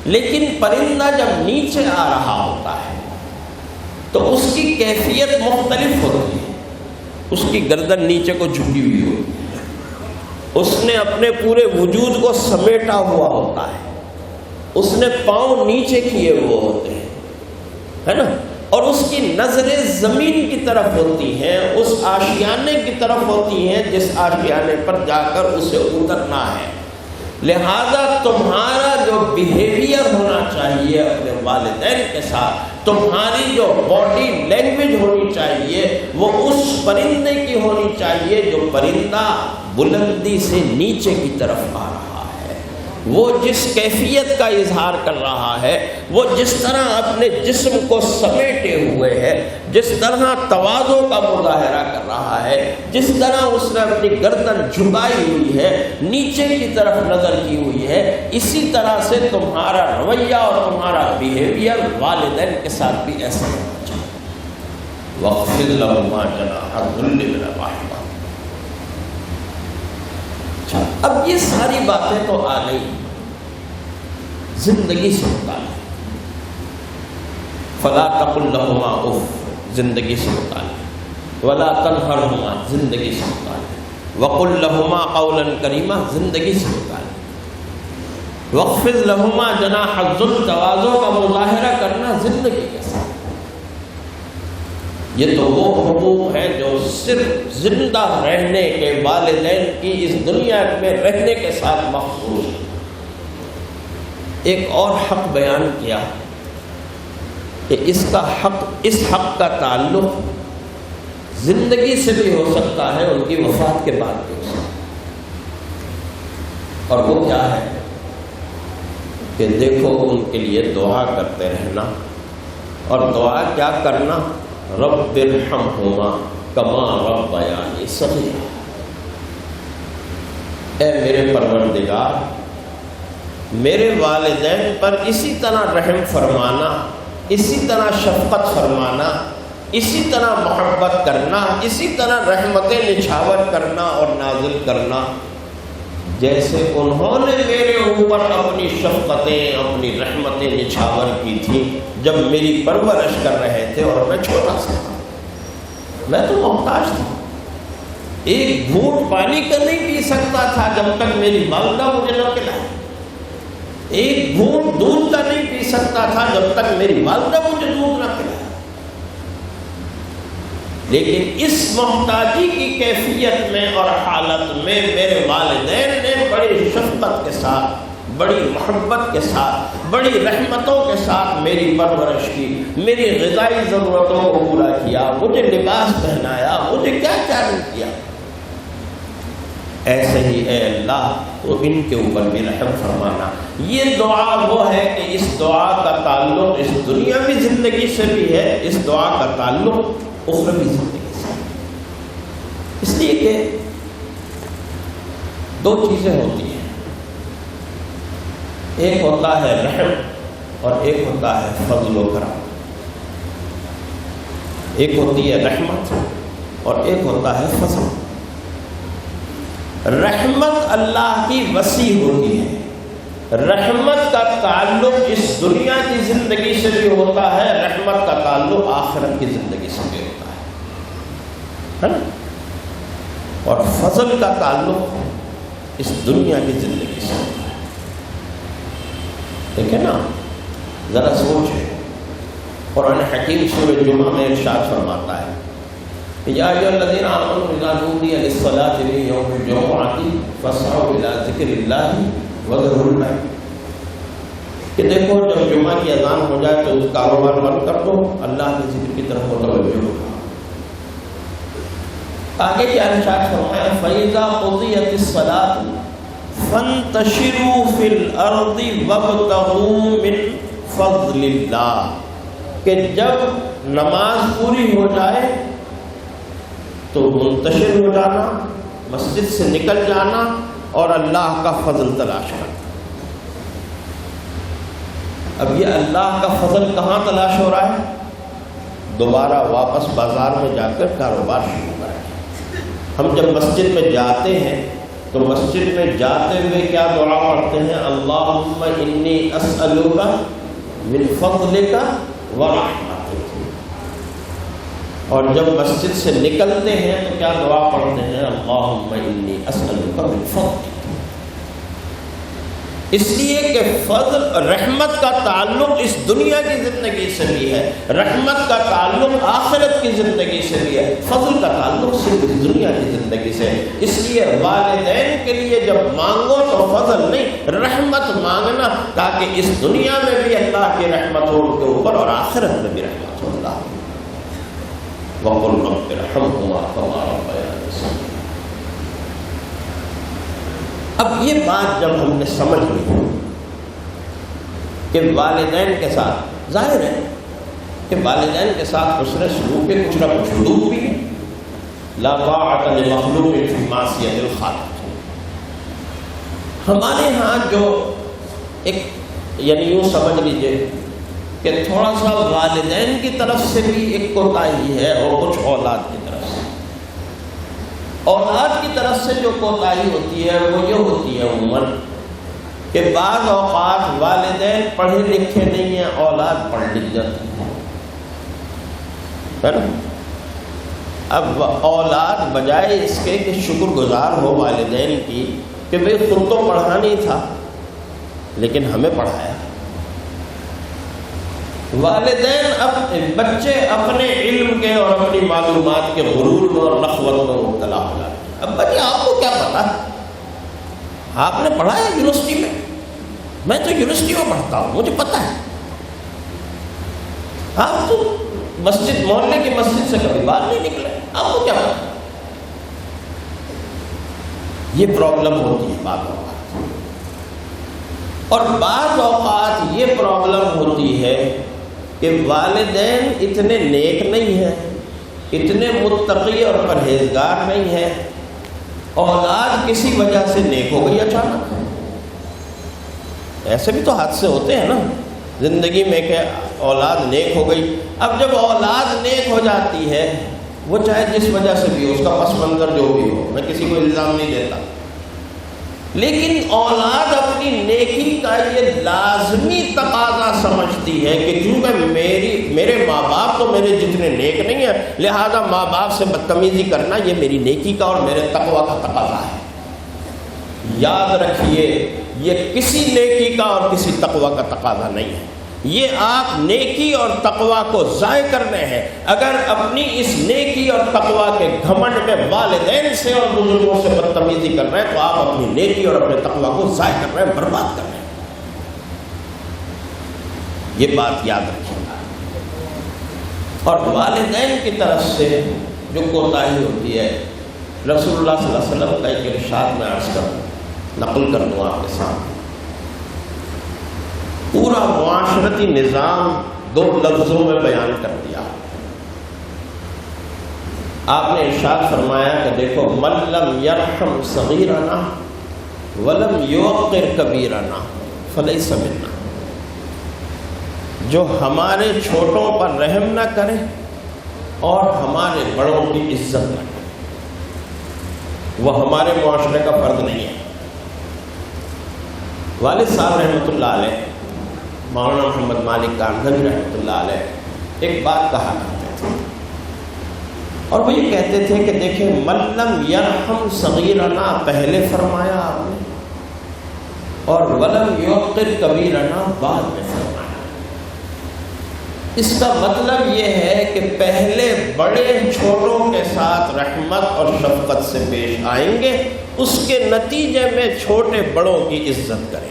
لیکن پرندہ جب نیچے آ رہا ہوتا ہے تو اس کی کیفیت مختلف ہوتی ہے، اس کی گردن نیچے کو جھکی ہوئی ہوتی ہے، اس نے اپنے پورے وجود کو سمیٹا ہوا ہوتا ہے، اس نے پاؤں نیچے کیے ہوئے ہوتے ہیں، ہے نا، اور اس کی نظریں زمین کی طرف ہوتی ہیں، اس آشیانے کی طرف ہوتی ہیں جس آشیانے پر جا کر اسے اترنا ہے۔ لہذا تمہارا جو بیہیویئر ہونا چاہیے اپنے والدین کے ساتھ، تمہاری جو باڈی لینگویج ہونی چاہیے، وہ اس پرندے کی ہونی چاہیے جو پرندہ بلندی سے نیچے کی طرف آ رہا ہے، وہ جس کیفیت کا اظہار کر رہا ہے، وہ جس طرح اپنے جسم کو سمیٹے ہوئے ہے، جس طرح تواضع کا مظاہرہ کر رہا ہے، جس طرح اس نے اپنی گردن جھکائی ہوئی ہے، نیچے کی طرف نظر کی ہوئی ہے، اسی طرح سے تمہارا رویہ اور تمہارا بیہیویئر والدین کے ساتھ بھی ایسا ہونا چاہیے۔ وَاخْفِضْ لَهُمَا جَنَاحَ الذُّلِّ مِنَ الرَّحْمَةِ۔ اب یہ ساری باتیں تو آ گئی زندگی سے متعلق، فلا تقل لهما اف زندگی سے متعلق، ولا تنہرهما زندگی سے متعلق، وقل لهما قولا کریما زندگی سے متعلق، واخفض لهما جناح الذل تواضع کا مظاہرہ کرنا زندگی کے ساتھ۔ یہ تو وہ حقوق ہیں جو صرف زندہ رہنے کے والدین کی اس دنیا میں رہنے کے ساتھ مخصوص ہے۔ ایک اور حق بیان کیا کہ اس حق کا تعلق زندگی سے بھی ہو سکتا ہے، ان کی وفات کے بعد بھی ہو سکتا ہے، اور وہ کیا ہے کہ دیکھو ان کے لیے دعا کرتے رہنا، اور دعا کیا کرنا؟ رب ارحمہما کما ربیانی صغیرا، اے میرے پروردگار میرے والدین پر اسی طرح رحم فرمانا، اسی طرح شفقت فرمانا، اسی طرح محبت کرنا، اسی طرح رحمتیں نچھاور کرنا اور نازل کرنا جیسے انہوں نے میرے اوپر اپنی شفقتیں اپنی رحمتیں نچھاور کی تھیں جب میری پرورش کر رہے تھے اور میں چھوٹا سا تھا، میں تو محتاج تھا، ایک گھونٹ پانی کا نہیں پی سکتا تھا جب تک میری والدہ مجھے نہ پلائے، ایک گھونٹ دودھ کا نہیں پی سکتا تھا جب تک میری والدہ مجھے دودھ نہ پلائے، لیکن اس محتاجی کی کیفیت میں اور حالت میں میرے والدین نے بڑی شفقت کے ساتھ، بڑی محبت کے ساتھ، بڑی رحمتوں کے ساتھ میری پرورش کی، میری غذائی ضرورتوں کو پورا کیا، مجھے لباس پہنایا، مجھے کیا کیا نہیں کیا۔ ایسے ہی اے اللہ تو ان کے اوپر بھی رحم فرمانا۔ یہ دعا وہ ہے کہ اس دعا کا تعلق اس دنیاوی زندگی سے بھی ہے، اس دعا کا تعلق اخروی زندگی سے، اس لیے کہ دو چیزیں ہوتی ہیں، ایک ہوتا ہے رحم اور ایک ہوتا ہے فضل و کرم، ایک ہوتی ہے رحمت اور ایک ہوتا ہے فضل۔ رحمت اللہ کی وسیع ہوتی ہے، رحمت کا تعلق اس دنیا کی زندگی سے بھی ہوتا ہے، رحمت کا تعلق آخرت کی زندگی سے بھی ہوتا ہے نا؟ اور فضل کا تعلق اس دنیا کی زندگی سے ہوتا ہے۔ دیکھیں نا، ذرا سوچیں، قرآن حکیم سورہ جمعہ میں ارشاد فرماتا ہے یا ایھا الذین آمنوا اذا نودی للصلاۃ من یوم الجمعۃ فاسعوا الی ذکر اللہ وذروا البیع، کہ دیکھو جب جمعہ کی اذان ہو جائے تو اس کاروبار بند کر دو، اللہ کے ذکر کی طرف متوجہ ہو۔ آگے کیا ارشاد فرمایا فَإِذَا قُضِيَتِ الصَّلَاةُ فَانتَشِرُوا فِي الْأَرْضِ وَابْتَغُوا مِنْ فَضْلِ اللَّهِ، کہ جب نماز پوری ہو جائے تو منتشر ہو جانا، مسجد سے نکل جانا اور اللہ کا فضل تلاش کرنا۔ اب یہ اللہ کا فضل کہاں تلاش ہو رہا ہے؟ دوبارہ واپس بازار میں جا کر کاروبار شروع کریں۔ ہم جب مسجد میں جاتے ہیں تو مسجد میں جاتے ہوئے کیا دعا پڑھتے ہیں؟ اللہم انی اسألک من فضلک ورحمتک۔ اور جب مسجد سے نکلتے ہیں تو کیا دعا پڑھتے ہیں؟ اللہم انی اسألک من فضلک۔ اس لیے کہ فضل رحمت کا تعلق اس دنیا کی زندگی سے بھی ہے، رحمت کا تعلق آخرت کی زندگی سے بھی ہے، فضل کا تعلق صرف اس دنیا کی زندگی سے ہے۔ اس لیے والدین کے لیے جب مانگو تو فضل نہیں، رحمت مانگنا، تاکہ اس دنیا میں بھی اللہ کی رحمت ہو ان کے اوپر اور آخرت میں بھی رحمت ہو اللہ۔ وَقُلْ رَبِّ ارْحَمْهُمَا كَمَا رَبَّيَانِي صَغِيرًا۔ اب یہ بات جب ہم نے سمجھ لی کہ والدین کے ساتھ ظاہر ہے کہ والدین کے ساتھ حسن سلوک کے کچھ نہ کچھ حدود بھی ہیں، لا طاعۃ لمخلوق فی معصیۃ الخالق۔ ہمارے ہاں جو ایک یعنی یوں سمجھ لیجئے کہ تھوڑا سا والدین کی طرف سے بھی ایک کوتاہی ہے اور کچھ اولاد کی طرف سے۔ اولاد کی طرف سے جو کوتاہی ہوتی ہے وہ یہ ہوتی ہے عموماً کہ بعض اوقات والدین پڑھے لکھے نہیں ہیں، اولاد پڑھ لکھ جاتی ہے نا۔ اب اولاد بجائے اس کے کہ شکر گزار ہو والدین کی کہ بھئی خود تو پڑھا نہیں تھا لیکن ہمیں پڑھایا، والدین بچے اپنے علم کے اور اپنی معلومات کے غرور میں اور نخوت میں مبتلا ہو جاتے ہیں۔ اب بھائی آپ کو کیا پتا، آپ نے پڑھا ہے یونیورسٹی میں تو یونیورسٹی میں پڑھتا ہوں، مجھے پتا ہے۔ آپ تو مسجد محلے کی مسجد سے کبھی باہر نہیں نکلے، آپ کو کیا پتا۔ یہ پرابلم ہوتی ہے بعض اوقات، اور بعض اوقات یہ پرابلم ہوتی ہے کہ والدین اتنے نیک نہیں ہیں، اتنے متقی اور پرہیزگار نہیں ہیں، اولاد کسی وجہ سے نیک ہو گئی اچانک۔ ایسے بھی تو حادثے ہوتے ہیں نا زندگی میں کہ اولاد نیک ہو گئی۔ اب جب اولاد نیک ہو جاتی ہے، وہ چاہے جس وجہ سے بھی ہو، اس کا پس منظر جو بھی ہو، میں کسی کو الزام نہیں دیتا، لیکن اولاد اپنی نیکی کا یہ لازمی تقاضا سمجھتی ہے کہ کیونکہ میرے ماں باپ تو میرے جتنے نیک نہیں ہیں، لہذا ماں باپ سے بدتمیزی کرنا یہ میری نیکی کا اور میرے تقویٰ کا تقاضا ہے۔ یاد رکھیے یہ کسی نیکی کا اور کسی تقویٰ کا تقاضا نہیں ہے، یہ آپ نیکی اور تقویٰ کو ضائع کر رہے ہیں۔ اگر اپنی اس نیکی اور تقویٰ کے گھمنڈ میں والدین سے اور بزرگوں سے بدتمیزی کر رہے ہیں تو آپ اپنی نیکی اور اپنے تقویٰ کو ضائع کر رہے ہیں، برباد کر رہے ہیں۔ یہ بات یاد رکھیے۔ اور والدین کی طرف سے جو کوتاہی ہوتی ہے، رسول اللہ صلی اللہ علیہ وسلم کا ایک ارشاد میں عرض نقل کر دوں آپ کے سامنے۔ پورا معاشرتی نظام دو لفظوں میں بیان کر دیا۔ آپ نے ارشاد فرمایا کہ دیکھو، من لم یرحم صغیرنا ولم یوقر کبیرنا فلیس منا۔ جو ہمارے چھوٹوں پر رحم نہ کرے اور ہمارے بڑوں کی عزت نہ کرے، وہ ہمارے معاشرے کا فرد نہیں ہے۔ والد صاحب رحمۃ اللہ علیہ، مولانا محمد مالک کانگھوی رحمۃ اللہ علیہ، ایک بات کہا کرتے تھے، اور وہ یہ کہتے تھے کہ دیکھیں، من لم یرحم صغیرنا پہلے فرمایا آپ نے، اور ولم یوقر کبیرنا بعد میں فرمایا۔ اس کا مطلب یہ ہے کہ پہلے بڑے چھوٹوں کے ساتھ رحمت اور شفقت سے پیش آئیں گے، اس کے نتیجے میں چھوٹے بڑوں کی عزت کریں گے۔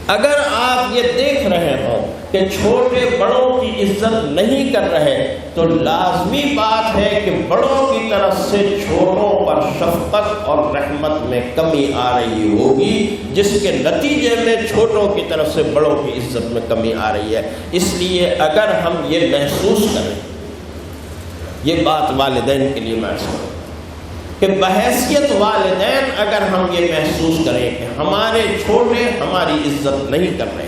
اگر آپ یہ دیکھ رہے ہو کہ چھوٹے بڑوں کی عزت نہیں کر رہے تو لازمی بات ہے کہ بڑوں کی طرف سے چھوٹوں پر شفقت اور رحمت میں کمی آ رہی ہوگی، جس کے نتیجے میں چھوٹوں کی طرف سے بڑوں کی عزت میں کمی آ رہی ہے۔ اس لیے اگر ہم یہ محسوس کریں، یہ بات والدین کے لیے محسوس کریں کہ بحیثیت والدین اگر ہم یہ محسوس کریں کہ ہمارے چھوٹے ہماری عزت نہیں کر رہے،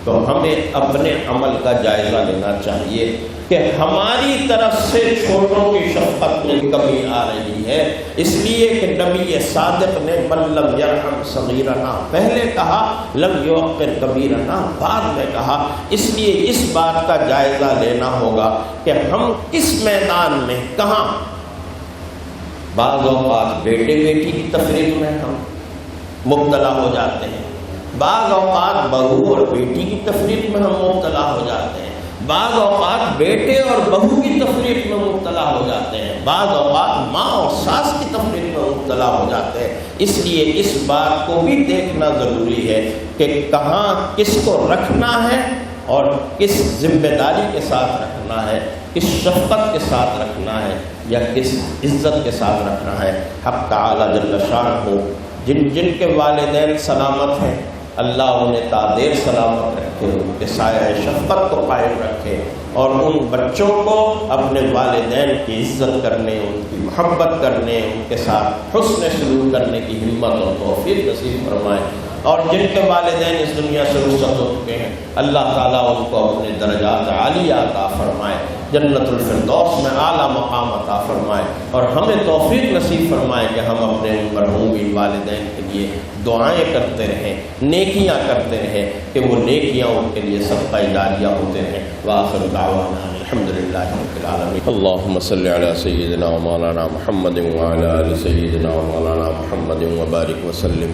تو ہمیں اپنے عمل کا جائزہ لینا چاہیے کہ ہماری طرف سے چھوٹوں کی شفقت میں کمی آ رہی ہے، اس لیے کہ نبی صادق نے من لم یرحم صغیرنا پہلے کہا، لم یوقر کبیرنا بعد میں کہا۔ اس لیے اس بات کا جائزہ لینا ہوگا کہ ہم کس میدان میں کہاں، بعض اوقات بیٹے بیٹی کی تفریق میں ہم مبتلا ہو جاتے ہیں، بعض اوقات بہو اور بیٹی کی تفریق میں ہم مبتلا ہو جاتے ہیں، بعض اوقات بیٹے اور بہو کی تفریق میں مبتلا ہو جاتے ہیں، بعض اوقات ماں اور ساس کی تفریق میں مبتلا ہو جاتے ہیں۔ اس لیے اس بات کو بھی دیکھنا ضروری ہے کہ کہاں کس کو رکھنا ہے اور کس ذمہ داری کے ساتھ رکھنا ہے، کس شفقت کے ساتھ رکھنا ہے یا کس عزت کے ساتھ رکھنا ہے۔ حق تعالی جل شانہ جن کے والدین سلامت ہیں، اللہ انہیں تادیر سلامت رکھے، ان کے سایہ شفقت کو قائم رکھے، اور ان بچوں کو اپنے والدین کی عزت کرنے، ان کی محبت کرنے، ان کے ساتھ حسن سلوک کرنے کی ہمت اور توفیق نصیب فرمائے۔ اور جن کے والدین اس دنیا سے رخصت ہو چکے ہیں، اللہ تعالیٰ ان کو اپنے درجات عالیہ عطا فرمائے، جنت الفردوس میں اعلیٰ مقام عطا فرمائے، اور ہمیں توفیق نصیب فرمائے کہ ہم اپنے ان مرحوم والدین کے لیے دعائیں کرتے رہیں، نیکیاں کرتے رہیں، کہ وہ نیکیاں ان کے لیے صدقہ جاریہ ہوتے رہیں۔ وآخر دعوانا الحمدللہ رب العالمین۔ اللہم صلی علی سیدنا و مولانا محمد وعلی آل سیدنا و مولانا محمد وبارک وسلم۔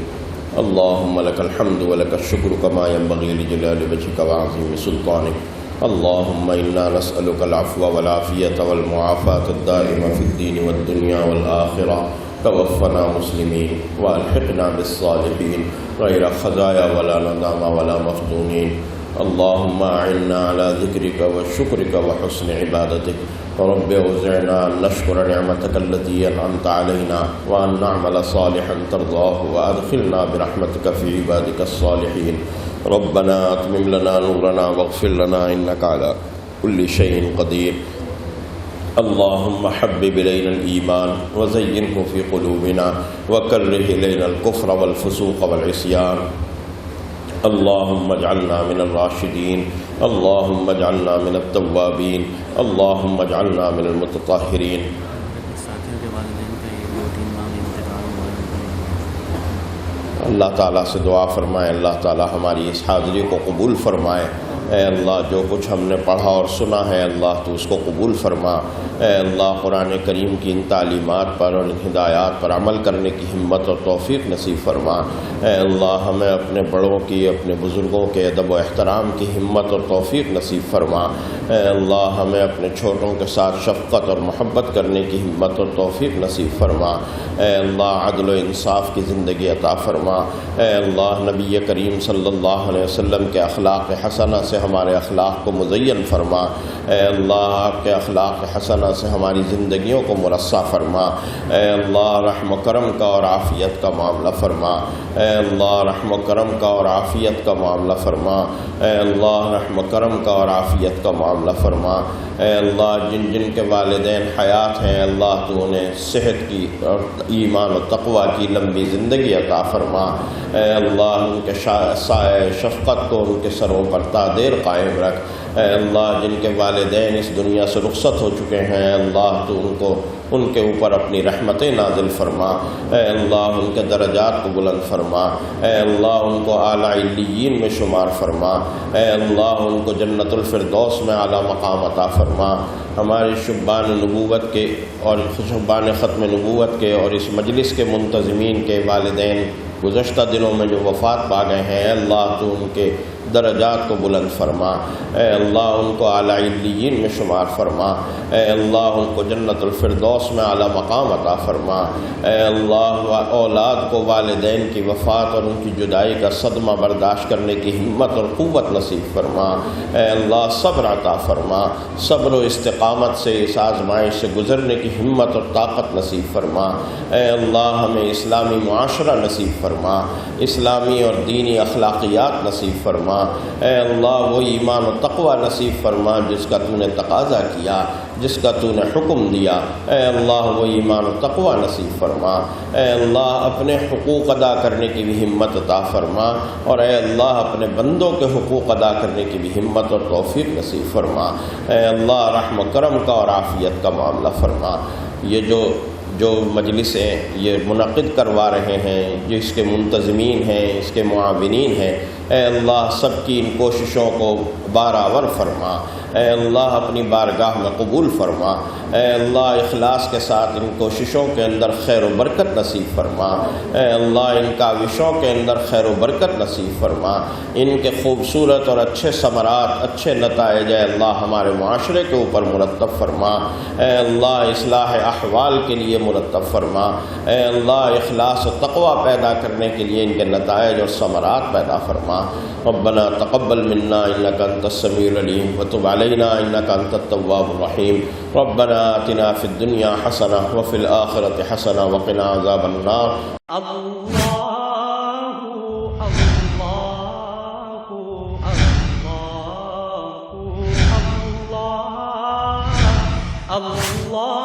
اللهم لك الحمد ولك الشكر كما ينبغي لجلال وجهك وعظيم سلطانك۔ اللهم إنا نسألك العفو والعافية والمعافاة الدائمة في الدين والدنيا والآخرة۔ توفنا مسلمين وألحقنا بالصالحين غير خزايا ولا ندامى ولا مفتونين۔ اللهم أعنا على ذكرك وشكرك وحسن عبادتك۔ رب اوزعنا ان نشكر نعمتك التي انعمت علينا وان نعمل صالحا ترضاه وادخلنا برحمتك في عبادك الصالحين۔ ربنا اتمم لنا نورنا واغفر لنا انك على كل شيء قدير۔ اللهم حبب الينا الايمان وزينه في قلوبنا وكره الينا الكفر والفسوق والعصيان۔ اللهم اجعلنا من الراشدين، اللهم اجعلنا من التوابين، اللهم اجعلنا من المتطهرين۔ اللہ تعالیٰ سے دعا فرمائے، اللہ تعالیٰ ہماری اس حاضری کو قبول فرمائے۔ اے اللہ جو کچھ ہم نے پڑھا اور سنا ہے اللہ تو اس کو قبول فرما۔ اے اللہ قرآن کریم کی ان تعلیمات پر اور ان ہدایات پر عمل کرنے کی ہمت اور توفیق نصیب فرما۔ اے اللہ ہمیں اپنے بڑوں کی، اپنے بزرگوں کے ادب و احترام کی ہمت اور توفیق نصیب فرما۔ اے اللہ ہمیں اپنے چھوٹوں کے ساتھ شفقت اور محبت کرنے کی ہمت اور توفیق نصیب فرما۔ اے اللہ عدل و انصاف کی زندگی عطا فرما۔ اے اللہ نبی کریم صلی اللہ علیہ وسلم کے اخلاق حسنہ سے ہمارے اخلاق کو مزین فرما۔ اے اللہ آپ کے اخلاق حسنہ سے ہماری زندگیوں کو مرصع فرما۔ اے اللہ رحم و کرم کا اور عافیت کا معاملہ فرما۔ اے اللہ رحم و کرم کا اور عافیت کا معاملہ فرما۔ اے اللہ رحم و کرم کا اور عافیت کا معاملہ فرما۔ اے اللہ جن جن کے والدین حیات ہیں اللہ تو انہیں صحت کی اور ایمان و تقوی کی لمبی زندگی عطا فرما۔ اے اللہ ان کے سایہ شفقت کو ان کے سروں پر تادیر قائم رکھ۔ اے اللہ جن کے والدین اس دنیا سے رخصت ہو چکے ہیں اللہ تو ان کے اوپر اپنی رحمتیں نازل فرما۔ اے اللہ ان کے درجات کو بلند فرما۔ اے اللہ ان کو اعلیٰ علیین میں شمار فرما۔ اے اللہ ان کو جنت الفردوس میں اعلیٰ مقام عطا فرما۔ ہمارے شبان نبوت کے اور شبان ختم نبوت کے اور اس مجلس کے منتظمین کے والدین گزشتہ دنوں میں جو وفات پا گئے ہیں اللہ تو ان کے درجات کو بلند فرما۔ اے اللہ ان کو اعلیٰ علیین میں شمار فرما۔ اے اللہ ان کو جنت الفردوس میں اعلیٰ مقام عطا فرما۔ اے اللہ اولاد کو والدین کی وفات اور ان کی جدائی کا صدمہ برداشت کرنے کی ہمت اور قوت نصیب فرما۔ اے اللہ صبر عطا فرما، صبر و استقامت سے اس آزمائش سے گزرنے کی ہمت اور طاقت نصیب فرما۔ اے اللہ ہمیں اسلامی معاشرہ نصیب فرما، اسلامی اور دینی اخلاقیات نصیب فرما۔ فرما، اے اللہ وہ ایمان و تقوی نصیب فرما جس کا تو نے تقاضا کیا، جس کا تو نے حکم دیا، اے اللہ وہ ایمان و تقوی نصیب فرما، اے اللہ اپنے حقوق ادا کرنے کی بھی ہمت عطا فرما، اور اے اللہ اپنے بندوں کے حقوق ادا کرنے کی بھی ہمت اور توفیق نصیب فرما، اے اللہ رحم و کرم کا اور عافیت کا معاملہ فرما۔ یہ جو مجلسیں یہ منعقد کروا رہے ہیں، جو اس کے منتظمین ہیں، اس کے معاونین ہیں، اے اللہ سب کی ان کوششوں کو بارآور فرما، اے اللہ اپنی بارگاہ میں قبول فرما، اے اللہ اخلاص کے ساتھ ان کوششوں کے اندر خیر و برکت نصیب فرما، اے اللہ ان کاوشوں کے اندر خیر و برکت نصیب فرما، ان کے خوبصورت اور اچھے ثمرات، اچھے نتائج اے اللہ ہمارے معاشرے کے اوپر مرتب فرما، اے اللہ اصلاح احوال کے لیے مرتب فرما، اے اللہ اخلاص و تقوی پیدا کرنے کے لیے ان کے نتائج اور ثمرات پیدا فرما۔ ربنا تقبل منا انك انت السميع العليم وتب علينا انك انت التواب الرحيم ربنا آتنا في الدنيا حسنة وفي الآخرة حسنة وقنا عذاب النار۔ اللہ